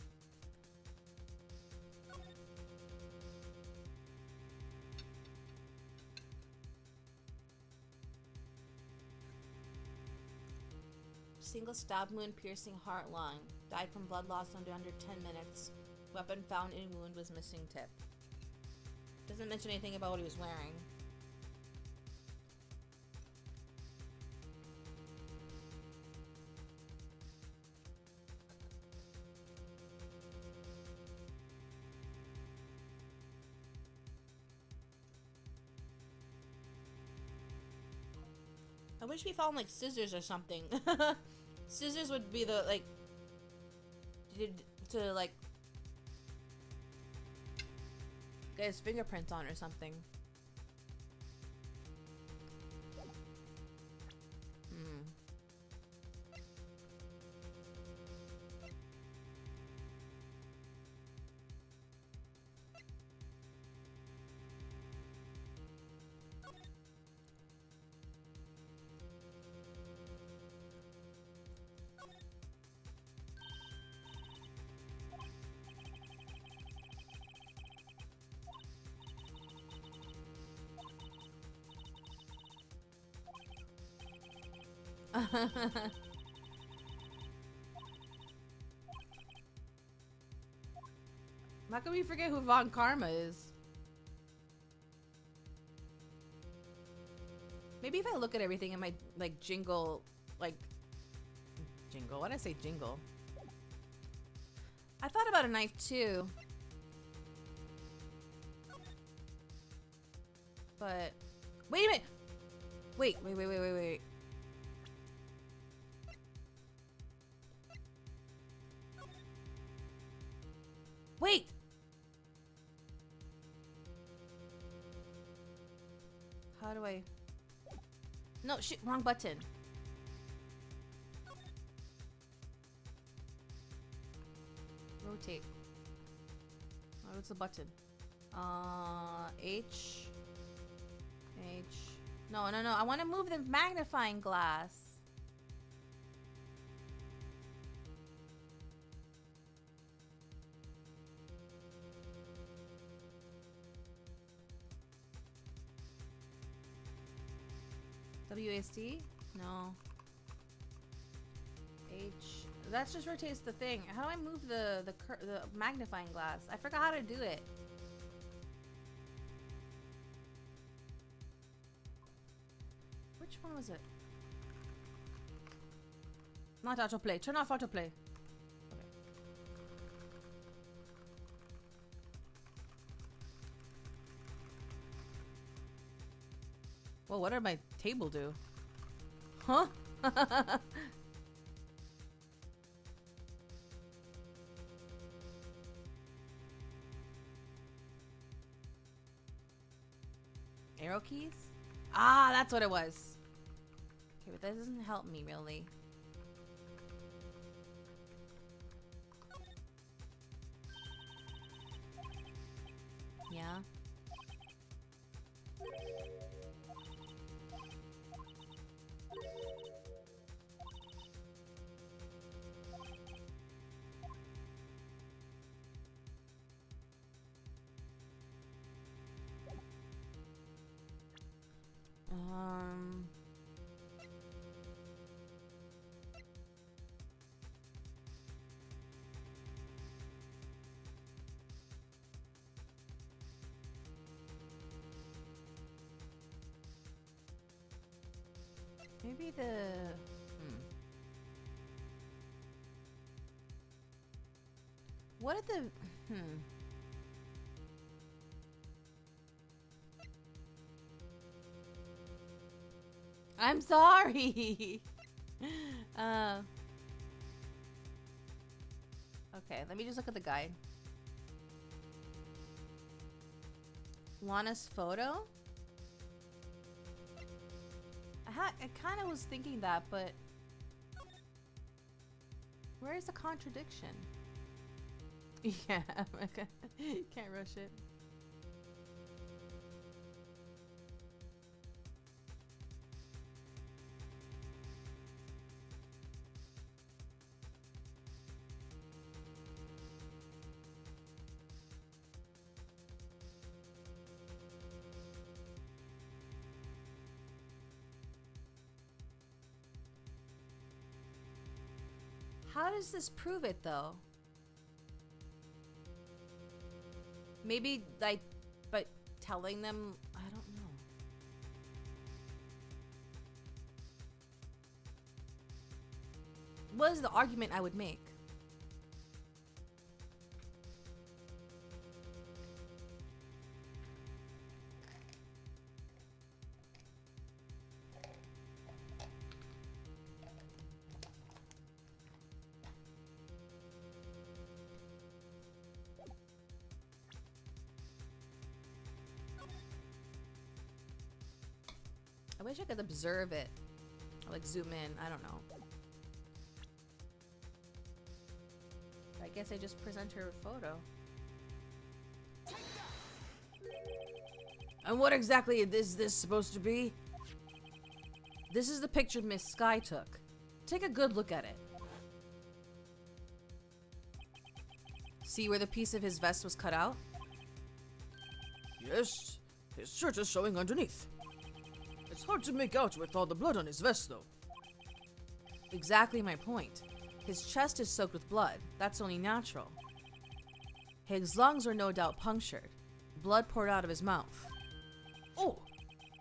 Single stab wound piercing heart lung. Died from blood loss under 10 minutes. Weapon found in wound was missing tip. Doesn't mention anything about what he was wearing. I wish we found like scissors or something. Scissors would be the like to like get his fingerprints on or something. How can we forget who Von Karma is? Maybe if I look at everything, it might like jingle, like jingle. Why did I say jingle? I thought about a knife too. But wait a minute. Wait. Wait. How do I? No, shit, wrong button. Rotate. Oh, what's the button? H. No. I want to move the magnifying glass. WASD? No. H. That just rotates the thing. How do I move the magnifying glass? I forgot how to do it. Which one was it? Not autoplay. Turn off autoplay. Okay. Well, what did my table do? Huh? Arrow keys? Ah, that's what it was. Okay, but that doesn't help me really. Yeah. Maybe the... What are the... I'm sorry! Okay, let me just look at the guide. Lana's photo? I kind of was thinking that, but where is the contradiction? Yeah, can't rush it. How does this prove it, though? Maybe, like, but telling them, I don't know. What is the argument I would make? I wish I could observe it. Or like zoom in. I don't know. I guess I just present her a photo. And what exactly is this supposed to be? This is the picture Miss Sky took. Take a good look at it. See where the piece of his vest was cut out? Yes, his shirt is showing underneath. It's hard to make out with all the blood on his vest, though. Exactly my point. His chest is soaked with blood. That's only natural. His lungs are no doubt punctured. Blood poured out of his mouth. Oh,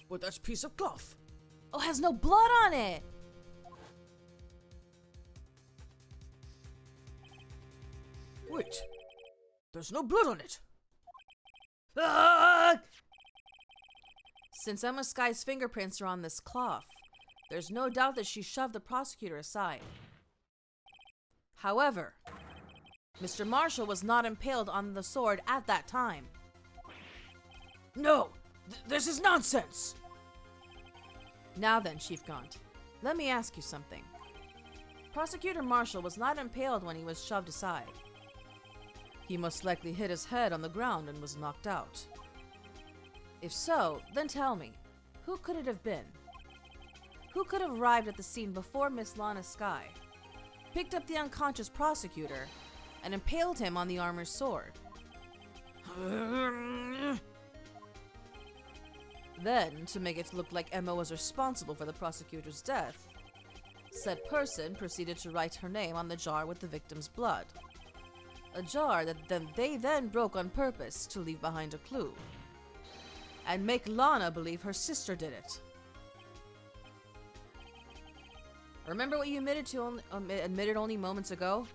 but that piece of cloth. Oh, has no blood on it! Wait, there's no blood on it. Ah! Since Emma Sky's fingerprints are on this cloth, there's no doubt that she shoved the prosecutor aside. However, Mr. Marshall was not impaled on the sword at that time. No, this is nonsense. Now then, Chief Gaunt, let me ask you something. Prosecutor Marshall was not impaled when he was shoved aside. He most likely hit his head on the ground and was knocked out. If so, then tell me, who could it have been? Who could have arrived at the scene before Miss Lana Sky, picked up the unconscious prosecutor, and impaled him on the armor's sword? Then, to make it look like Emma was responsible for the prosecutor's death, said person proceeded to write her name on the jar with the victim's blood. A jar that they then broke on purpose to leave behind a clue, and make Lana believe her sister did it. Remember what you admitted only moments ago?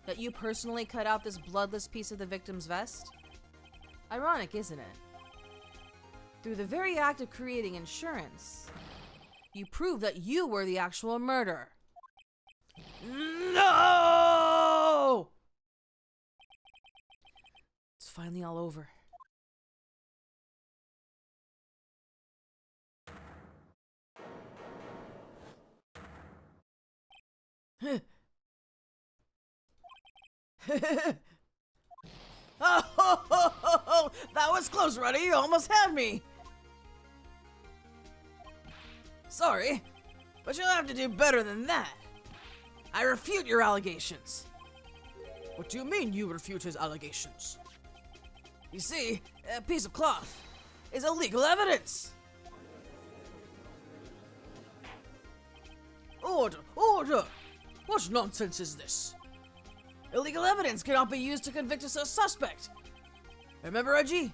That you personally cut out this bloodless piece of the victim's vest? Ironic, isn't it? Through the very act of creating insurance, you prove that you were the actual murderer. No! It's finally all over. Oh, that was close, Ruddy. You almost had me. Sorry, but you'll have to do better than that. I refute your allegations. What do you mean you refute his allegations? You see, a piece of cloth is illegal evidence. Order, order! What nonsense is this? Illegal evidence cannot be used to convict a suspect. Remember, Reggie?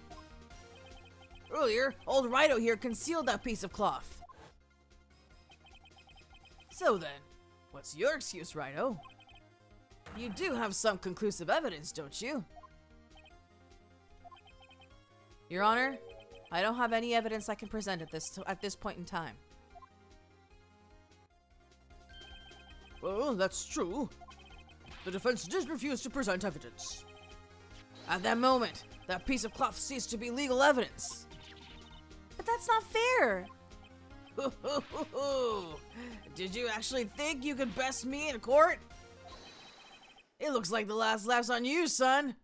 Earlier, old Righto here concealed that piece of cloth. So then, what's your excuse, Righto? You do have some conclusive evidence, don't you? Your Honor, I don't have any evidence I can present at this point in time. Well, that's true. The defense did refuse to present evidence. At that moment, that piece of cloth ceased to be legal evidence. But that's not fair! Did you actually think you could best me in court? It looks like the last laugh's on you, son.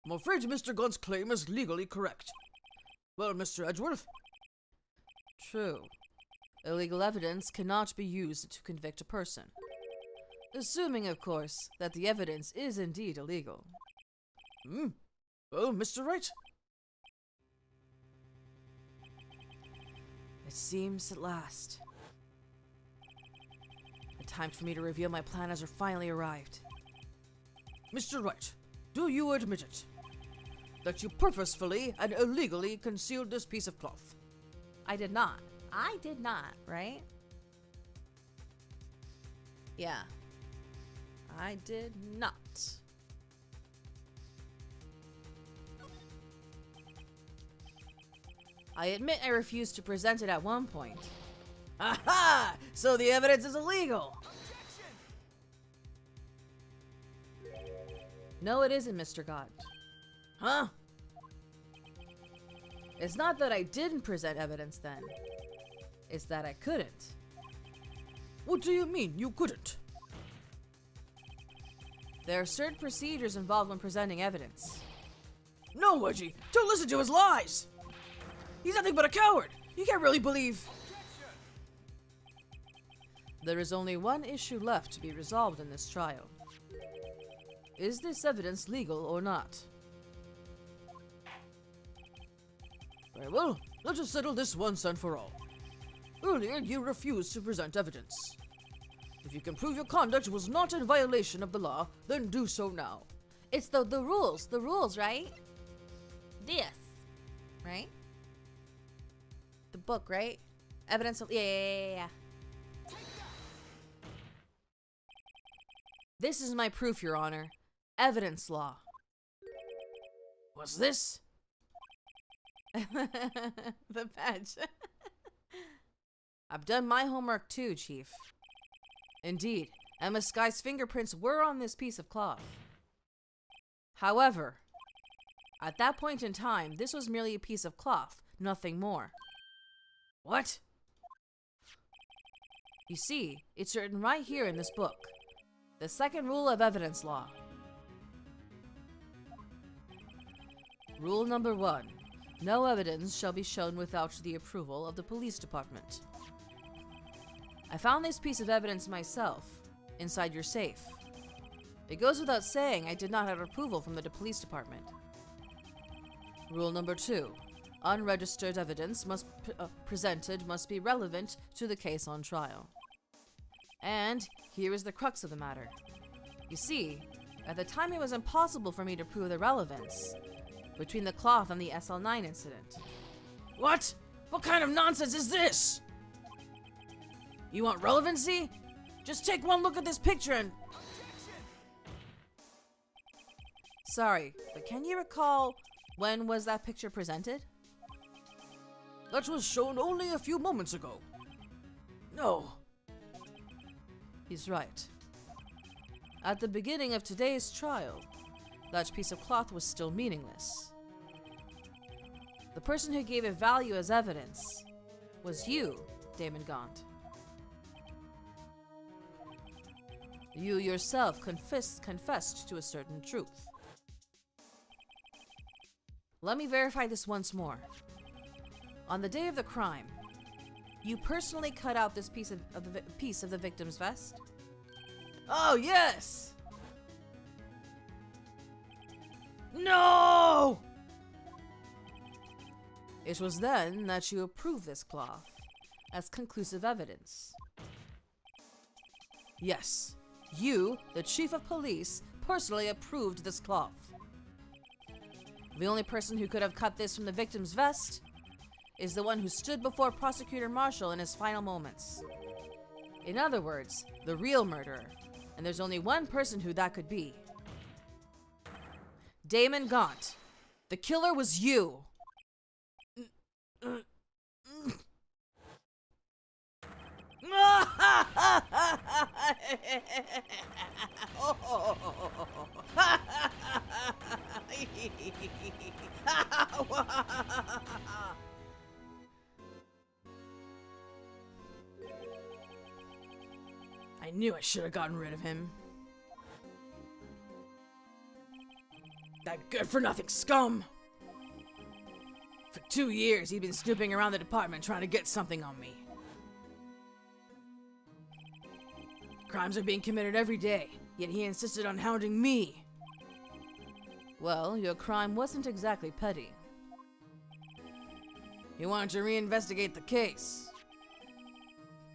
I'm afraid Mr. Gunn's claim is legally correct. Well, Mr. Edgeworth? True. Illegal evidence cannot be used to convict a person. Assuming, of course, that the evidence is indeed illegal. Well, Mr. Wright? It seems at last. The time for me to reveal my plan has finally arrived. Mr. Wright, do you admit it? That you purposefully and illegally concealed this piece of cloth? I did not. I did not, right? Yeah. I did not. I admit I refused to present it at one point. Aha! So the evidence is illegal! No, it isn't, Mr. God. Huh? It's not that I didn't present evidence then. It's that I couldn't. What do you mean you couldn't? There are certain procedures involved when presenting evidence. No, Wedgie! Don't listen to his lies! He's nothing but a coward! You can't really believe... There is only one issue left to be resolved in this trial. Is this evidence legal or not? Very well, let us settle this once and for all. Earlier, you refused to present evidence. If you can prove your conduct was not in violation of the law, then do so now. It's the rules, right? This, right? The book, right? Evidence, yeah. This is my proof, Your Honor. Evidence law. What's this? The badge. I've done my homework too, Chief. Indeed, Emma Sky's fingerprints were on this piece of cloth. However, at that point in time, this was merely a piece of cloth, nothing more. What? You see, it's written right here in this book. The second rule of evidence law. Rule number 1. No evidence shall be shown without the approval of the police department. I found this piece of evidence myself, inside your safe. It goes without saying I did not have approval from the police department. Rule number 2. Unregistered evidence presented must be relevant to the case on trial. And here is the crux of the matter. You see, at the time it was impossible for me to prove the relevance between the cloth and the SL9 incident. What? What kind of nonsense is this? You want relevancy? Just take one look at this picture and... Sorry, but can you recall when was that picture presented? That was shown only a few moments ago. No. He's right. At the beginning of today's trial, that piece of cloth was still meaningless. The person who gave it value as evidence was you, Damon Gaunt. You yourself confessed to a certain truth. Let me verify this once more. On the day of the crime, you personally cut out this piece of the victim's vest? Oh, yes! No! It was then that you approved this cloth as conclusive evidence. Yes, you, the chief of police, personally approved this cloth. The only person who could have cut this from the victim's vest is the one who stood before Prosecutor Marshall in his final moments. In other words, the real murderer, and there's only one person who that could be. Damon Gaunt. The killer was you. I knew I should have gotten rid of him. That good-for-nothing scum! For 2 years, he'd been snooping around the department trying to get something on me. Crimes are being committed every day, yet he insisted on hounding me. Well, your crime wasn't exactly petty. He wanted to reinvestigate the case.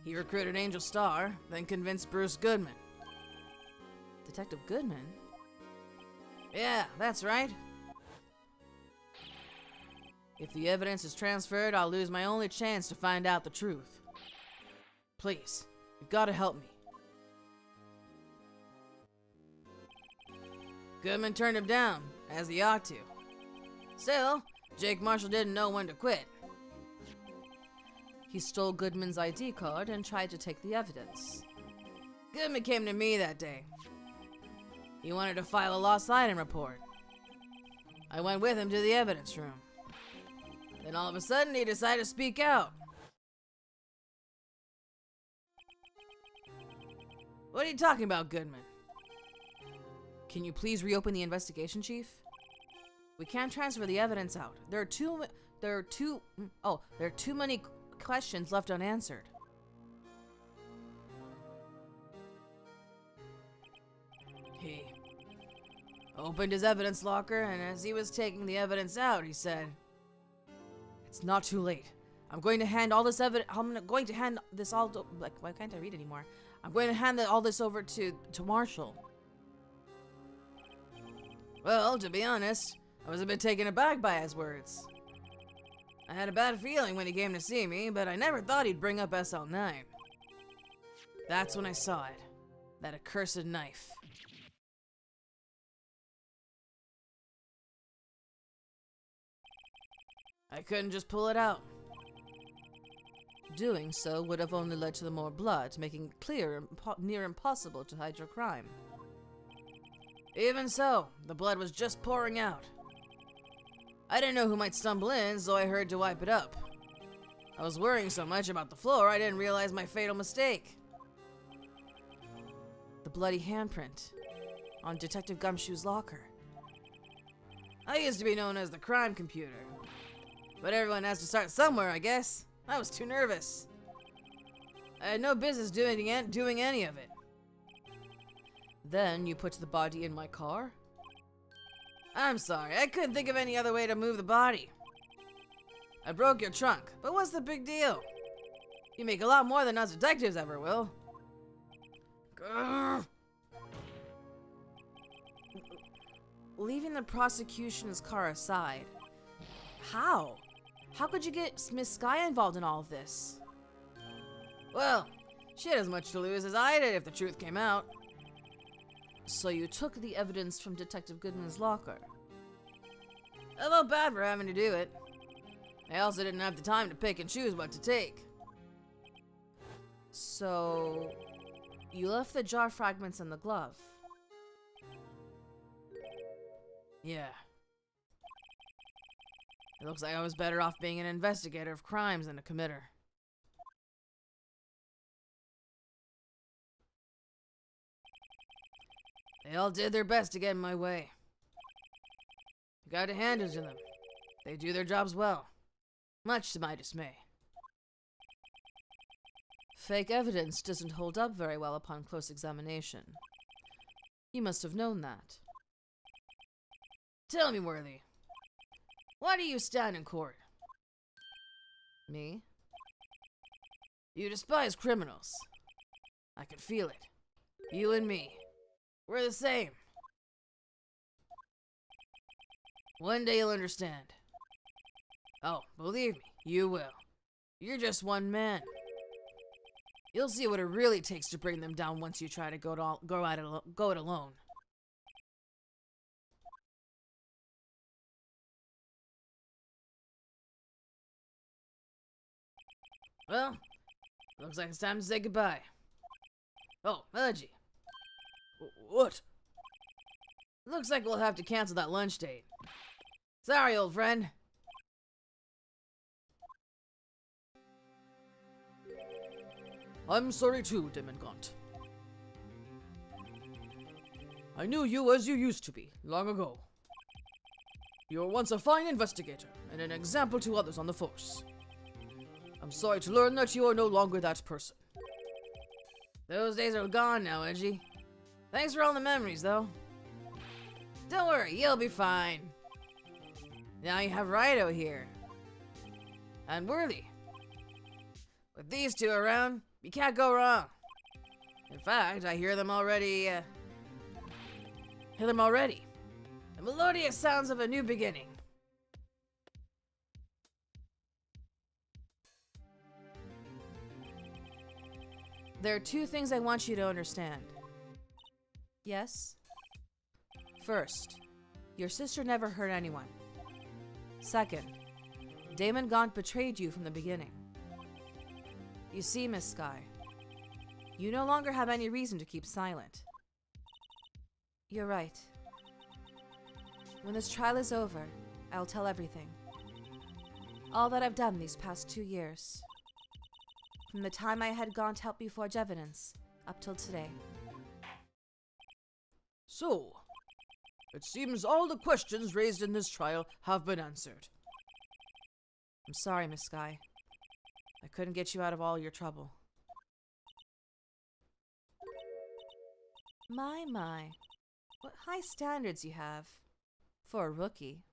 He recruited Angel Starr, then convinced Bruce Goodman. Detective Goodman? Yeah, that's right. If the evidence is transferred, I'll lose my only chance to find out the truth. Please, you've got to help me. Goodman turned him down, as he ought to. Still, Jake Marshall didn't know when to quit. He stole Goodman's ID card and tried to take the evidence. Goodman came to me that day. He wanted to file a lost item report. I went with him to the evidence room. Then all of a sudden, he decided to speak out. What are you talking about, Goodman? Can you please reopen the investigation, Chief? We can't transfer the evidence out. There are too many questions left unanswered. He opened his evidence locker, and as he was taking the evidence out, he said, "It's not too late. I'm going to hand all this evidence. I'm going to hand this all. Why can't I read anymore? I'm going to hand all this over to Marshall." Well, to be honest, I was a bit taken aback by his words. I had a bad feeling when he came to see me, but I never thought he'd bring up SL9. That's when I saw it. That accursed knife. I couldn't just pull it out. Doing so would have only led to the more blood, making it clear and near impossible to hide your crime. Even so, the blood was just pouring out. I didn't know who might stumble in, so I hurried to wipe it up. I was worrying so much about the floor, I didn't realize my fatal mistake. The bloody handprint on Detective Gumshoe's locker. I used to be known as the crime computer. But everyone has to start somewhere, I guess. I was too nervous. I had no business doing any of it. Then you put the body in my car? I'm sorry, I couldn't think of any other way to move the body. I broke your trunk, but what's the big deal? You make a lot more than us detectives ever will. Grr. Leaving the prosecution's car aside, how? How could you get Miss Sky involved in all of this? Well, she had as much to lose as I did if the truth came out. So you took the evidence from Detective Goodman's locker? I felt bad for having to do it. I also didn't have the time to pick and choose what to take. So, you left the jar fragments in the glove? Yeah. It looks like I was better off being an investigator of crimes than a committer. They all did their best to get in my way. I got to hand it to them. They do their jobs well, much to my dismay. Fake evidence doesn't hold up very well upon close examination. You must have known that. Tell me, Worthy, why do you stand in court? Me? You despise criminals. I can feel it. You and me. We're the same. One day you'll understand. Oh, believe me, you will. You're just one man. You'll see what it really takes to bring them down once you try to go it alone. Well, looks like it's time to say goodbye. Oh, Melody. What? Looks like we'll have to cancel that lunch date. Sorry, old friend. I'm sorry too, Demingant. I knew you as you used to be, long ago. You were once a fine investigator, and an example to others on the force. I'm sorry to learn that you are no longer that person. Those days are gone now, Edgy. Thanks for all the memories, though. Don't worry, you'll be fine. Now you have Rido here. And Worthy. With these two around, you can't go wrong. In fact, I hear them already. The melodious sounds of a new beginning. There are two things I want you to understand. Yes? First, your sister never hurt anyone. Second, Damon Gaunt betrayed you from the beginning. You see, Miss Sky, you no longer have any reason to keep silent. You're right. When this trial is over, I'll tell everything. All that I've done these past 2 years. From the time I had Gaunt help me forge evidence, up till today. So, it seems all the questions raised in this trial have been answered. I'm sorry, Miss Sky. I couldn't get you out of all your trouble. My. What high standards you have. For a rookie.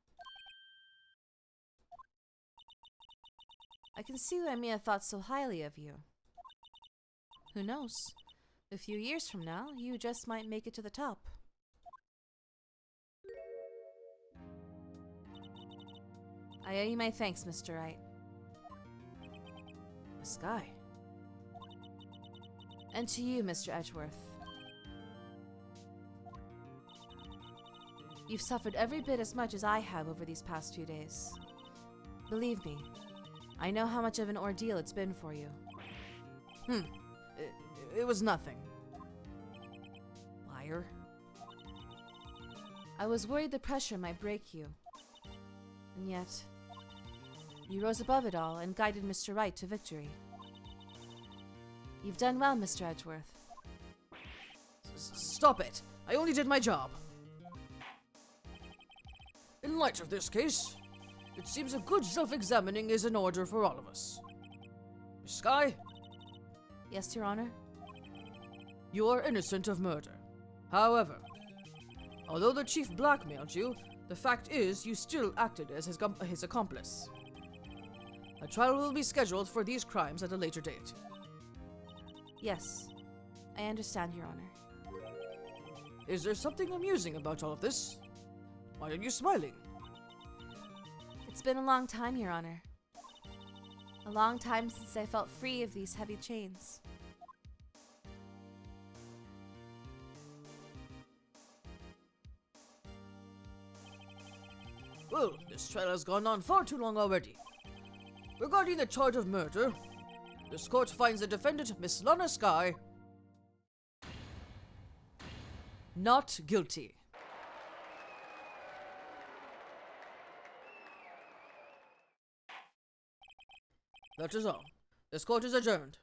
I can see why Mia thought so highly of you. Who knows? A few years from now, you just might make it to the top. I owe you my thanks, Mr. Wright. The Sky. And to you, Mr. Edgeworth. You've suffered every bit as much as I have over these past few days. Believe me, I know how much of an ordeal it's been for you. It was nothing. Liar. I was worried the pressure might break you. And yet, you rose above it all and guided Mr. Wright to victory. You've done well, Mr. Edgeworth. Stop it! I only did my job. In light of this case, it seems a good self-examining is in order for all of us. Miss Skye, Yes, Your Honor? you are innocent of murder. However, although the chief blackmailed you, the fact is you still acted as his accomplice. A trial will be scheduled for these crimes at a later date. Yes, I understand, Your Honor. Is there something amusing about all of this? Why are you smiling? It's been a long time, Your Honor. A long time since I felt free of these heavy chains. Well, this trial has gone on far too long already. Regarding the charge of murder, this court finds the defendant, Miss Lana Skye, not guilty. That is all. This court is adjourned.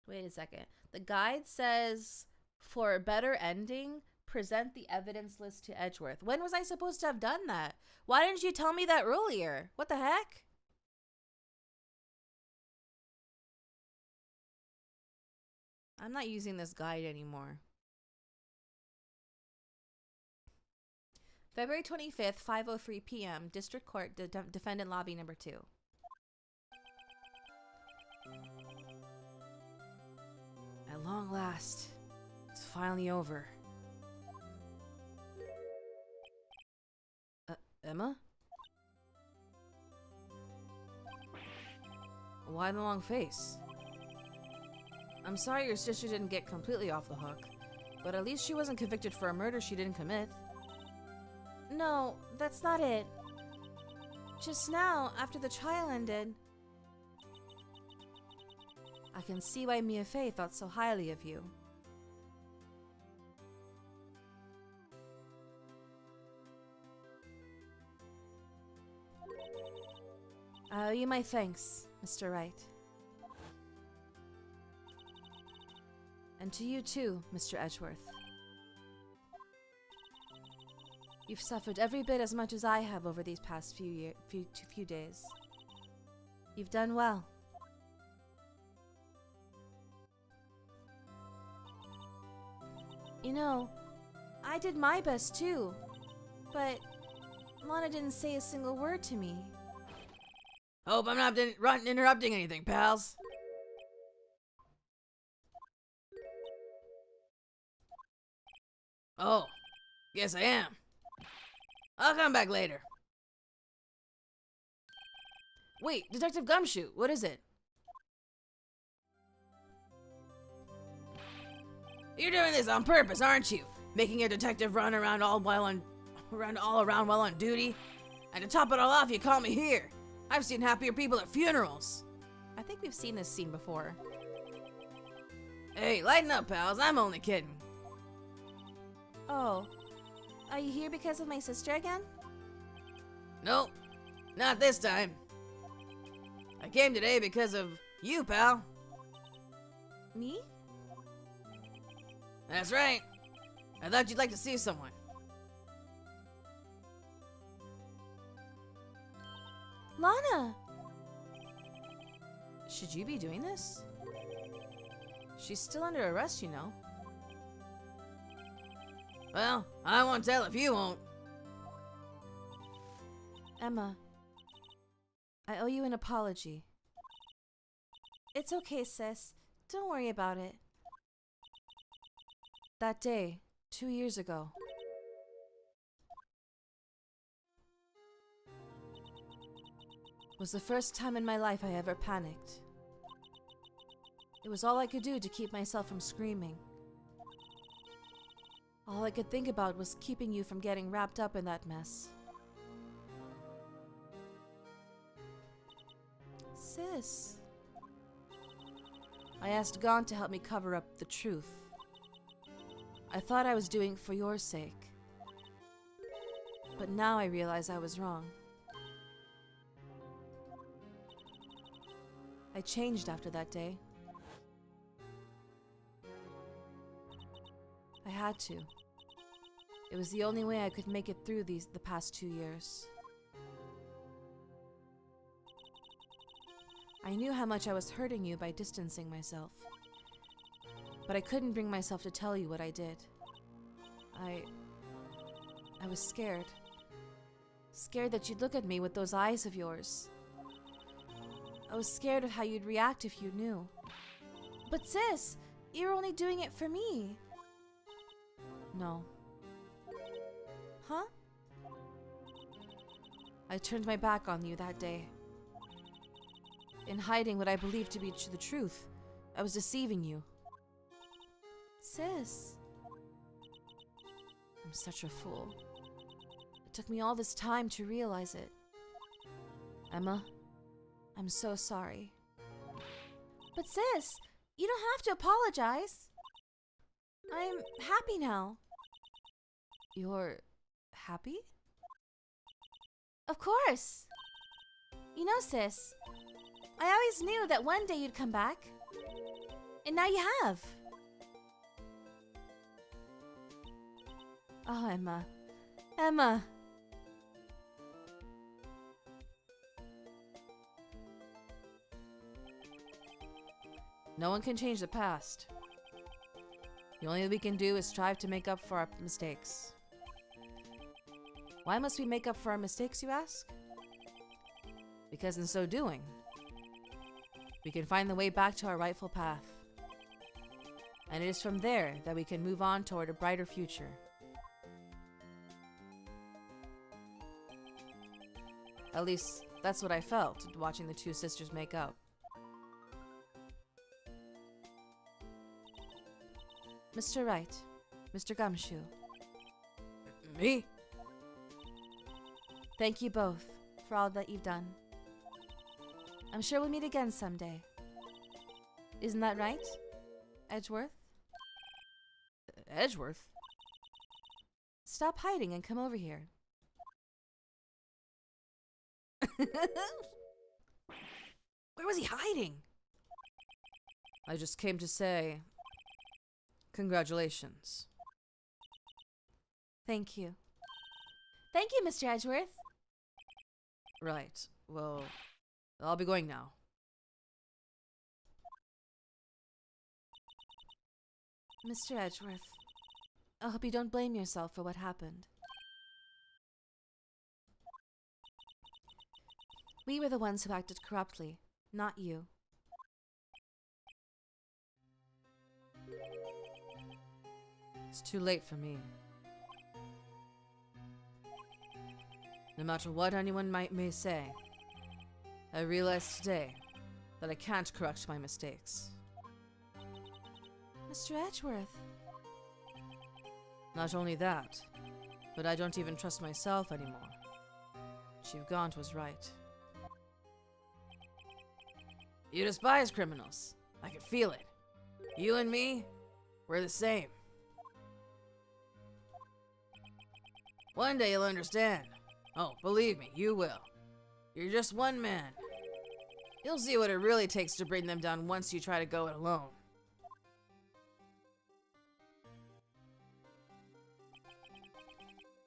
Wait a second. The guide says, for a better ending, present the evidence list to Edgeworth. When was I supposed to have done that? Why didn't you tell me that earlier? What the heck? I'm not using this guide anymore. February 25th, 5:03 p.m., District Court, Defendant Lobby number 2. At long last, it's finally over. Emma? Why the long face? I'm sorry your sister didn't get completely off the hook, but at least she wasn't convicted for a murder she didn't commit. No, that's not it. Just now, after the trial ended, I can see why Mia Fey thought so highly of you. I owe you my thanks, Mr. Wright. And to you too, Mr. Edgeworth. You've suffered every bit as much as I have over these past few days. You've done well. You know, I did my best too, but Lana didn't say a single word to me. Hope I'm not interrupting anything, pals. Oh, guess I am. I'll come back later. Wait, Detective Gumshoe, what is it? You're doing this on purpose, aren't you? Making a detective run around all around while on duty? And to top it all off, you call me here. I've seen happier people at funerals. I think we've seen this scene before. Hey, lighten up, pals. I'm only kidding. Oh, are you here because of my sister again? Nope, not this time. I came today because of you, pal. Me? That's right. I thought you'd like to see someone. Lana! Should you be doing this? She's still under arrest, you know. Well, I won't tell if you won't. Emma, I owe you an apology. It's okay, sis. Don't worry about it. That day, 2 years ago, was the first time in my life I ever panicked. It was all I could do to keep myself from screaming. All I could think about was keeping you from getting wrapped up in that mess. Sis. I asked God to help me cover up the truth. I thought I was doing it for your sake. But now I realize I was wrong. I changed after that day. I had to. It was the only way I could make it through the past 2 years. I knew how much I was hurting you by distancing myself. But I couldn't bring myself to tell you what I did. I was scared. Scared that you'd look at me with those eyes of yours. I was scared of how you'd react if you knew. But sis, you're only doing it for me. No. Huh? I turned my back on you that day. In hiding what I believed to be the truth, I was deceiving you. Sis. I'm such a fool. It took me all this time to realize it. Emma, I'm so sorry. But sis, you don't have to apologize. I'm happy now. You're happy? Of course. You know, sis, I always knew that one day you'd come back. And now you have. Oh, Emma. Emma! No one can change the past. The only thing we can do is strive to make up for our mistakes. Why must we make up for our mistakes, you ask? Because in so doing, we can find the way back to our rightful path. And it is from there that we can move on toward a brighter future. At least, that's what I felt watching the two sisters make up. Mr. Wright, Mr. Gumshoe. Me? Thank you both for all that you've done. I'm sure we'll meet again someday. Isn't that right, Edgeworth? Edgeworth? Stop hiding and come over here. Where was he hiding? I just came to say, congratulations. Thank you. Thank you, Mr. Edgeworth. Right. Well, I'll be going now. Mr. Edgeworth, I hope you don't blame yourself for what happened. We were the ones who acted corruptly, not you. It's too late for me. No matter what anyone may say, I realized today that I can't correct my mistakes. Mr. Edgeworth. Not only that, but I don't even trust myself anymore. Chief Gaunt was right. You despise criminals. I can feel it. You and me, we're the same. One day you'll understand. Oh, believe me, you will. You're just one man. You'll see what it really takes to bring them down once you try to go it alone.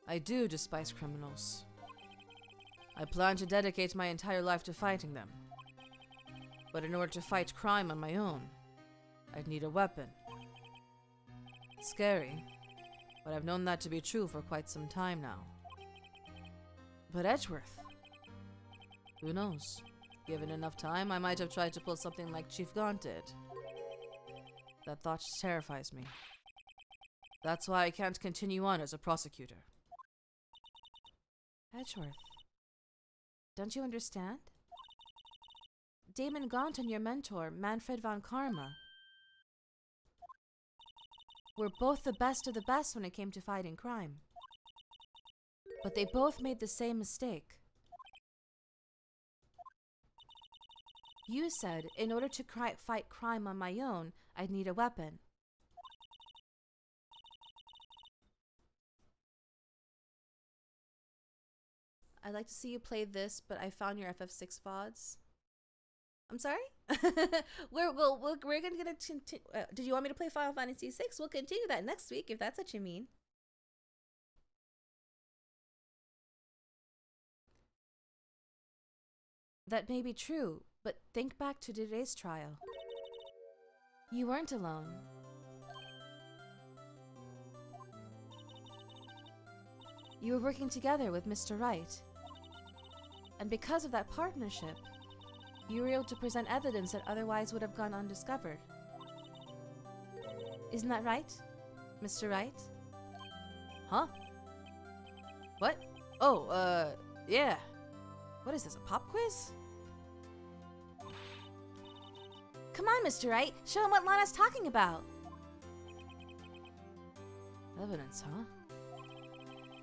I do despise criminals. I plan to dedicate my entire life to fighting them. But in order to fight crime on my own, I'd need a weapon. It's scary, but I've known that to be true for quite some time now. But Edgeworth, who knows? Given enough time, I might have tried to pull something like Chief Gaunt did. That thought terrifies me. That's why I can't continue on as a prosecutor. Edgeworth, don't you understand? Damon Gaunt and your mentor, Manfred von Karma, were both the best of the best when it came to fighting crime. But they both made the same mistake. You said, in order to fight crime on my own, I'd need a weapon. I'd like to see you play this, but I found your FF6 VODs. I'm sorry? we're going to continue. Did you want me to play Final Fantasy VI? We'll continue that next week, if that's what you mean. That may be true, but think back to today's trial. You weren't alone. You were working together with Mr. Wright. And because of that partnership, you were able to present evidence that otherwise would have gone undiscovered. Isn't that right, Mr. Wright? Huh? What? Oh, yeah. What is this, a pop quiz? Come on, Mr. Wright. Show him what Lana's talking about. Evidence, huh?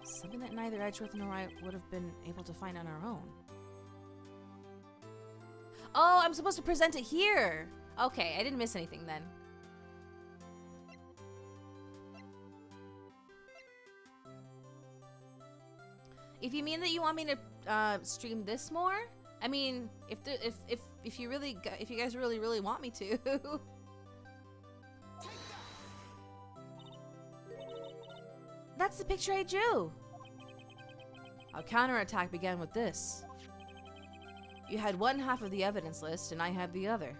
Something that neither Edgeworth nor I would have been able to find on our own. Oh, I'm supposed to present it here. Okay, I didn't miss anything then. If you mean that you want me to stream this more, I mean, if you guys really want me to. That's the picture I drew. Our counterattack began with this. You had one half of the evidence list, and I had the other.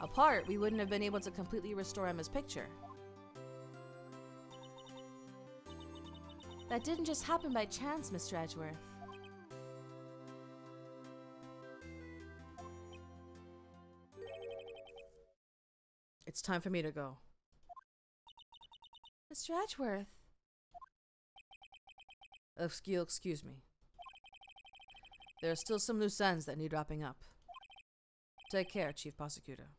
Apart, we wouldn't have been able to completely restore Emma's picture. That didn't just happen by chance, Mr. Edgeworth. It's time for me to go. Mr. Edgeworth. Excuse me. There are still some loose ends that need wrapping up. Take care, Chief Prosecutor.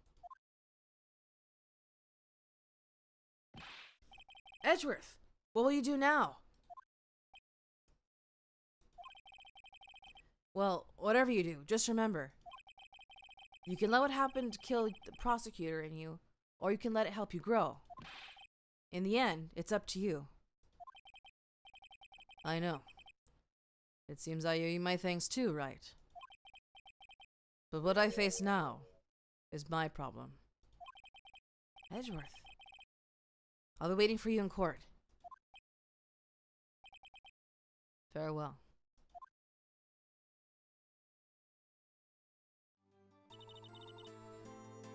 Edgeworth, what will you do now? Well, whatever you do, just remember. You can let what happened kill the prosecutor in you, or you can let it help you grow. In the end, it's up to you. I know. It seems I owe you my thanks too, right? But what I face now is my problem. Edgeworth, I'll be waiting for you in court. Farewell.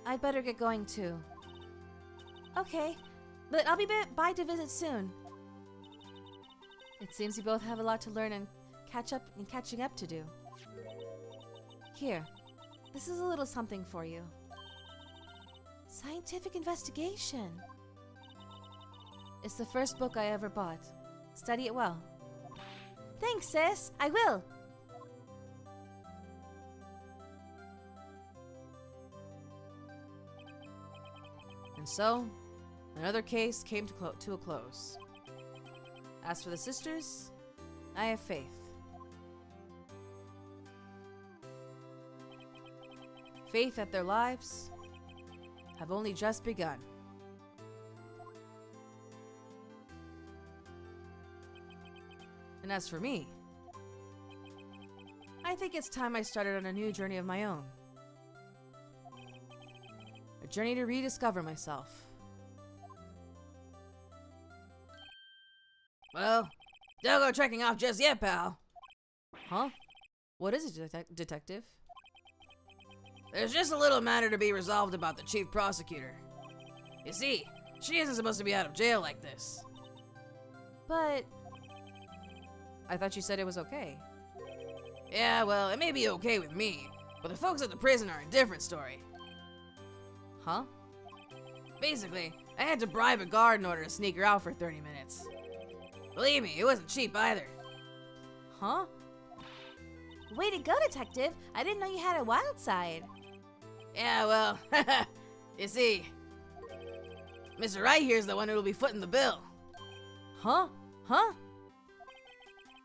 I'd better get going too. Okay, but I'll be by to visit soon. It seems you both have a lot to learn and catching up to do. Here, this is a little something for you. Scientific investigation. It's the first book I ever bought. Study it well. Thanks, sis. I will. And so, another case came to a close. As for the sisters, I have faith. Faith that their lives have only just begun. And as for me, I think it's time I started on a new journey of my own. A journey to rediscover myself. Well, don't go trekking off just yet, pal. Huh? What is it, detective? There's just a little matter to be resolved about the chief prosecutor. You see, she isn't supposed to be out of jail like this. But I thought you said it was okay. Yeah, well, it may be okay with me, But the folks at the prison are a different story. Huh? Basically, I had to bribe a guard in order to sneak her out for 30 minutes. Believe me, it wasn't cheap either. Huh? Way to go, detective. I didn't know you had a wild side. Yeah, well, you see, Mr. Wright here's the one who'll be footing the bill. Huh? Huh?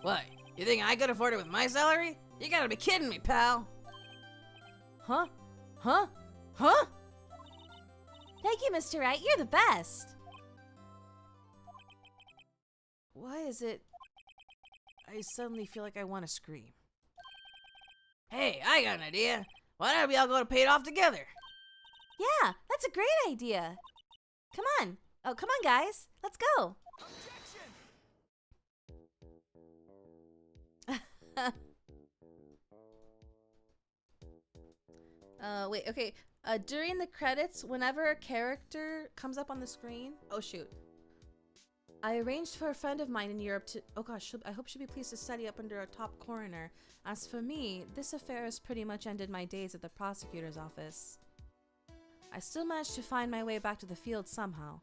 What? You think I could afford it with my salary? You gotta be kidding me, pal. Huh? Huh? Huh? Thank you, Mr. Wright. You're the best. Why is it I suddenly feel like I want to scream? Hey, I got an idea. Why don't we all go to pay it off together? Yeah, that's a great idea. Come on. Oh, come on, guys. Let's go. Wait, okay. During the credits, whenever a character comes up on the screen... Oh, shoot. I arranged for a friend of mine in Europe to... Oh gosh, I hope she'll be pleased to study up under a top coroner. As for me, this affair has pretty much ended my days at the prosecutor's office. I still managed to find my way back to the field somehow.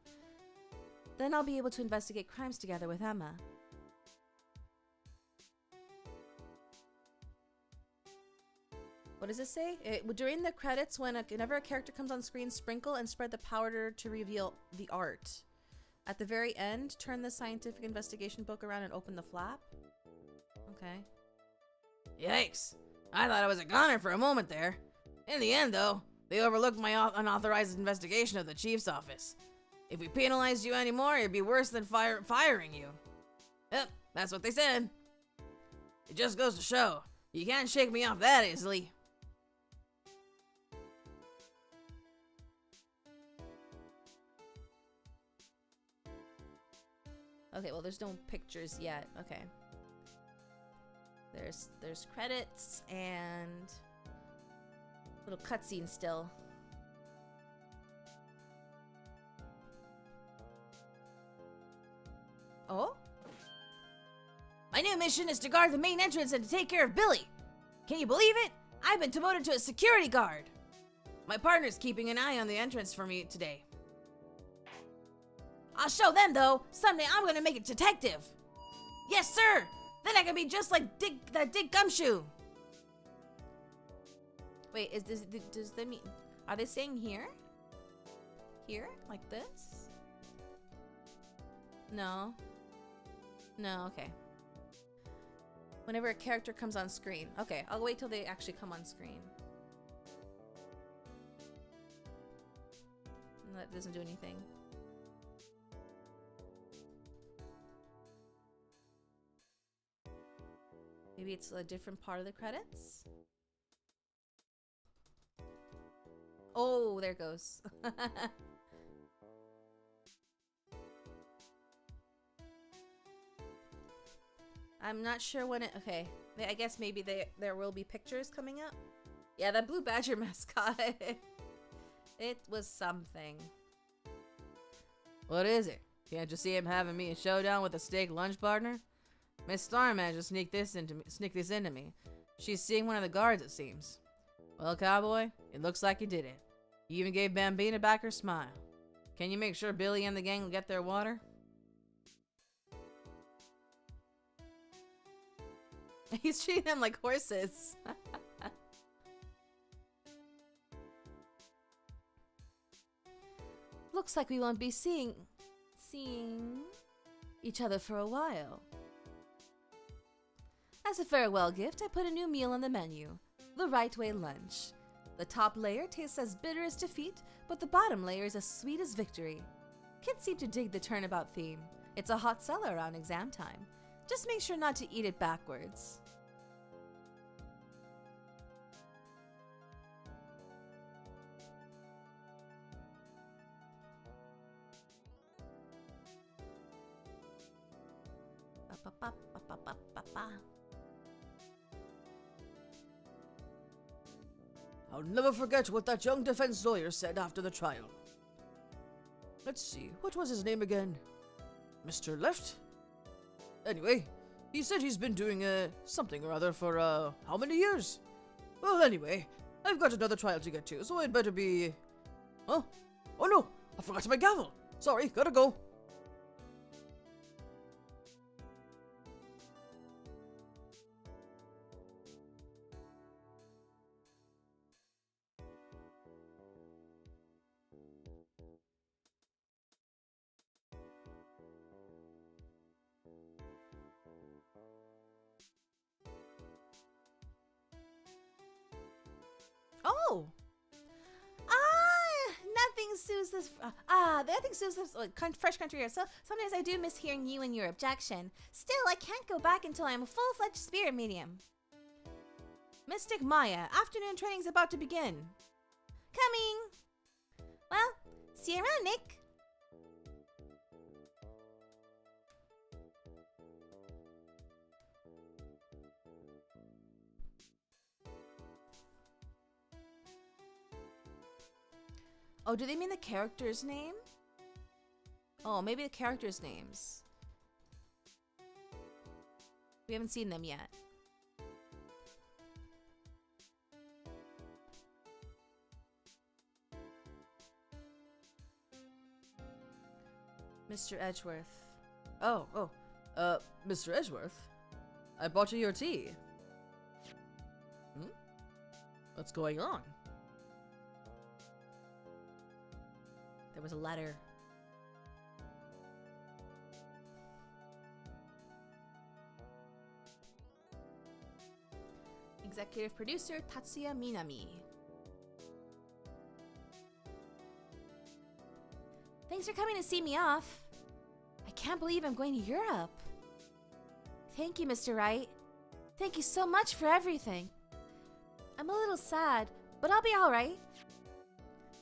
Then I'll be able to investigate crimes together with Emma. What does it say? During the credits, whenever a character comes on screen, sprinkle and spread the powder to reveal the art. At the very end, turn the scientific investigation book around and open the flap. Okay. Yikes. I thought I was a goner for a moment there. In the end, though, they overlooked my unauthorized investigation of the chief's office. If we penalized you anymore, it'd be worse than firing you. Yep, that's what they said. It just goes to show, you can't shake me off that easily. Okay, well, there's no pictures yet. Okay. There's credits and little cutscene still. Oh? My new mission is to guard the main entrance and to take care of Billy. Can you believe it? I've been demoted to a security guard. My partner's keeping an eye on the entrance for me today. I'll show them, though. Someday I'm gonna make a detective. Yes, sir. Then I can be just like Dick Gumshoe. Wait, does that mean... Are they saying here? Here? Like this? No. No, okay. Whenever a character comes on screen. Okay, I'll wait till they actually come on screen. That doesn't do anything. Maybe it's a different part of the credits? Oh, there it goes. I'm not sure when it... Okay. I guess maybe there will be pictures coming up. Yeah, that blue badger mascot. It was something. What is it? Can't you see him having me a showdown with a steak lunch partner? Miss Star managed to sneak this into me. She's seeing one of the guards, it seems. Well, cowboy, it looks like you did it. You even gave Bambina back her smile. Can you make sure Billy and the gang will get their water? He's treating them like horses. Looks like we won't be seeing each other for a while. As a farewell gift, I put a new meal on the menu. The Right Way lunch. The top layer tastes as bitter as defeat, but the bottom layer is as sweet as victory. Kids seem to dig the turnabout theme. It's a hot seller around exam time. Just make sure not to eat it backwards. I'll never forget what that young defense lawyer said after the trial. Let's see, what was his name again? Mr. Left? Anyway, he said he's been doing something or other for how many years? Well, anyway, I've got another trial to get to, so I'd better be... Oh, oh no, I forgot my gavel. Sorry, gotta go. Oh! Nothing suits this. Nothing suits this fresh country air. So sometimes I do miss hearing you and your objection. Still, I can't go back until I'm a full-fledged spirit medium. Mystic Maya, afternoon training's about to begin. Coming! Well, see you around, Nick. Oh, do they mean the character's name? Oh, maybe the character's names. We haven't seen them yet. Mr. Edgeworth. Mr. Edgeworth? I bought you your tea. What's going on? There was a letter. Executive producer Tatsuya Minami. Thanks for coming to see me off. I can't believe I'm going to Europe. Thank you, Mr. Wright. Thank you so much for everything. I'm a little sad, but I'll be alright.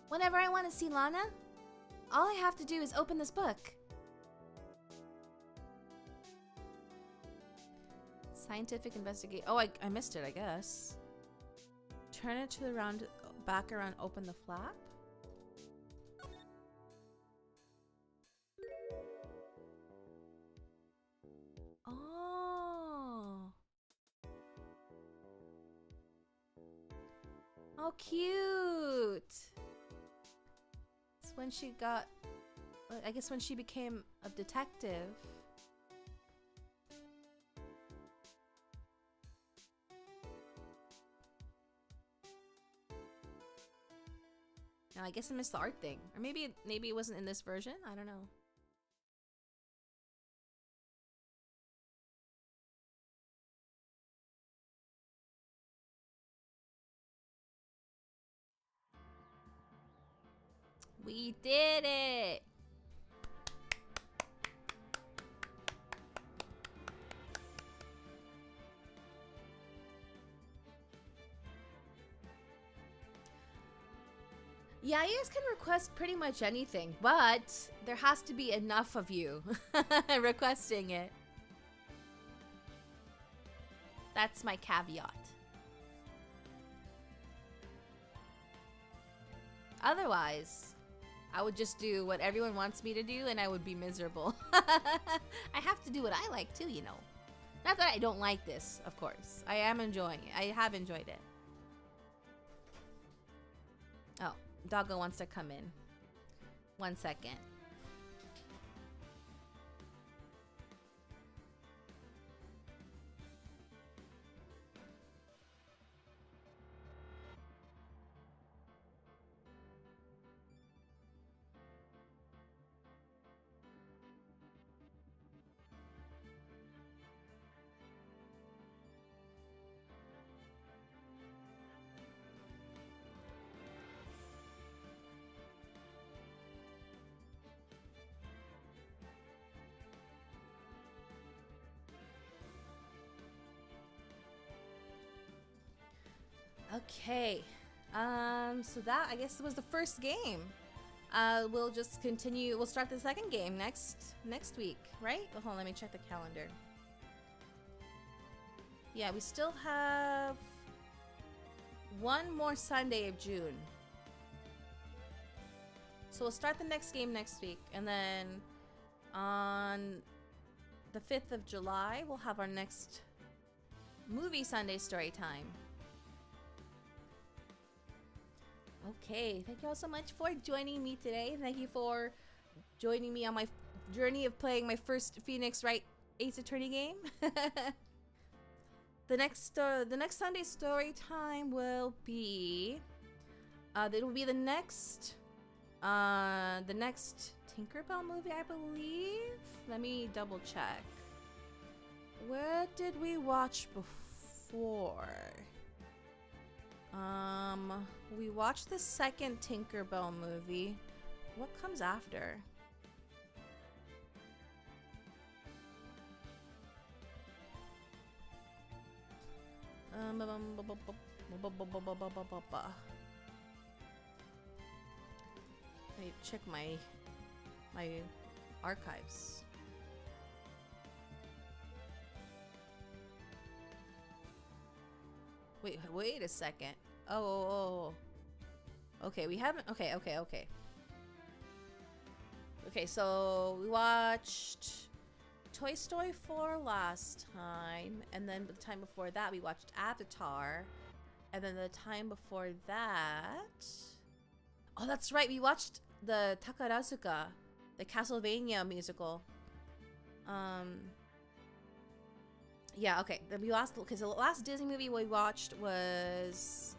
Whenever I want to see Lana, all I have to do is open this book. Scientific investigate. Oh, I missed it, I guess. Turn it to the round, back around, open the flap. Oh. Oh, cute. It's when she got, I guess when she became a detective. No, I guess I missed the art thing. Or maybe it wasn't in this version. I don't know. We did it! Yeah, you guys can request pretty much anything, but there has to be enough of you requesting it. That's my caveat. Otherwise, I would just do what everyone wants me to do and I would be miserable. I have to do what I like too, you know. Not that I don't like this, of course. I am enjoying it. I have enjoyed it. Oh, Doggo wants to come in. 1 second. Okay, so that I guess was the first game. We'll just continue. We'll start the second game next week, right? Oh, hold on, let me check the calendar. Yeah, we still have one more Sunday of June. So we'll start the next game next week, and then on the 5th of July, we'll have our next movie Sunday story time. Okay, thank you all so much for joining me today. Thank you for joining me on my journey of playing my first Phoenix Wright Ace Attorney game. The next Sunday story time will be it will be the next Tinkerbell movie, I believe. Let me double check. What did we watch before? We watched the second Tinkerbell movie. What comes after? I need to check my archives. Wait a second. Oh. Okay, we haven't. Okay. Okay, so we watched Toy Story 4 last time, and then the time before that we watched Avatar, and then the time before that, oh, that's right, we watched the Takarazuka, the Castlevania musical. Yeah, okay. Then we lost because the last Disney movie we watched was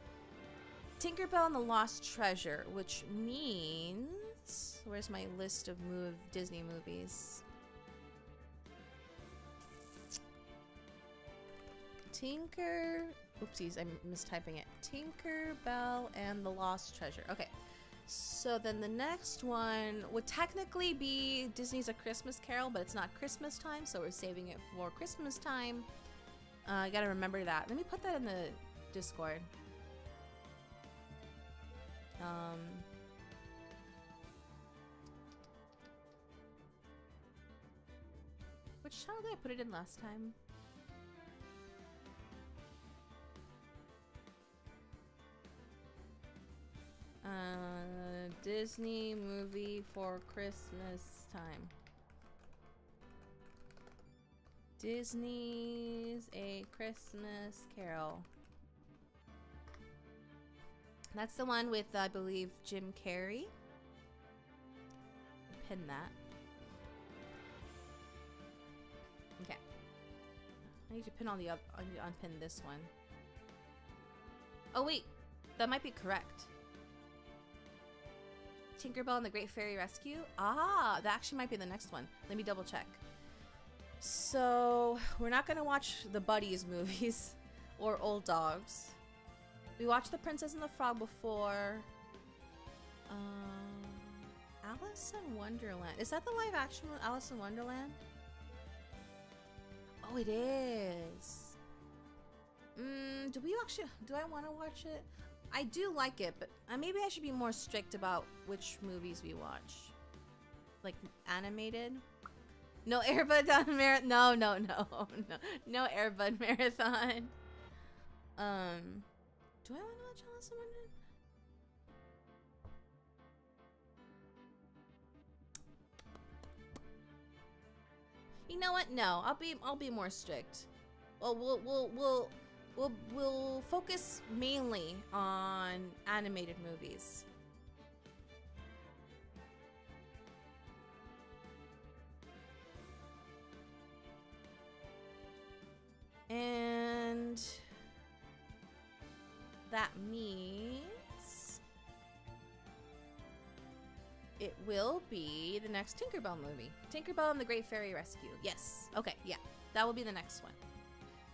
Tinkerbell and the Lost Treasure, which means, where's my list of Disney movies? Oopsies, I'm mistyping it. Tinkerbell and the Lost Treasure. Okay. So then the next one would technically be Disney's A Christmas Carol, but it's not Christmas time, so we're saving it for Christmas time. I gotta remember that. Let me put that in the Discord. Which channel did I put it in last time? Disney movie for Christmas time. Disney's A Christmas Carol. That's the one with, I believe, Jim Carrey. Pin that. Okay. I need to pin on the unpin this one. Oh wait, that might be correct. Tinkerbell and the Great Fairy Rescue? Ah, that actually might be the next one. Let me double check. So, we're not gonna watch the Buddies movies or Old Dogs. We watched The Princess and the Frog before. Alice in Wonderland. Is that the live action one, Alice in Wonderland? Oh, it is. Do I want to watch it? I do like it, but maybe I should be more strict about which movies we watch. Like, animated? No Airbud Marathon. No Airbud Marathon. Do I want to watch Alice in Wonderland? You know what? No, I'll be more strict. Well, we'll focus mainly on animated movies. And that means it will be the next Tinkerbell movie. Tinkerbell and the Great Fairy Rescue. Yes. Okay, yeah. That will be the next one.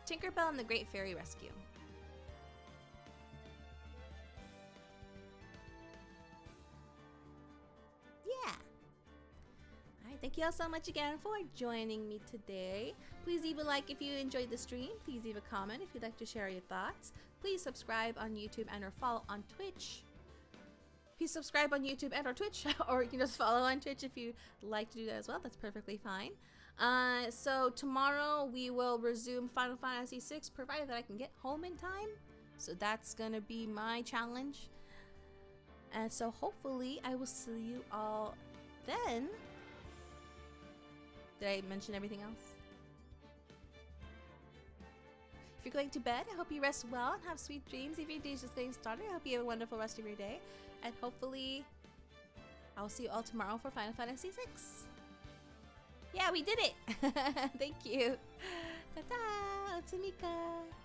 Tinkerbell and the Great Fairy Rescue. Yeah. Alright, thank you all so much again for joining me today. Please leave a like if you enjoyed the stream. Please leave a comment if you'd like to share your thoughts. Please subscribe on YouTube and or follow on Twitch. Please subscribe on YouTube and or Twitch, or you can just follow on Twitch if you'd like to do that as well. That's perfectly fine. So tomorrow we will resume Final Fantasy VI, provided that I can get home in time. So that's gonna be my challenge. And so hopefully I will see you all then. Did I mention everything else? you're going to bed, I hope you rest well and have sweet dreams. If your day is just getting started, I hope you have a wonderful rest of your day. And hopefully, I'll see you all tomorrow for Final Fantasy VI. Yeah, we did it! Thank you. Ta-ta! Otsumika!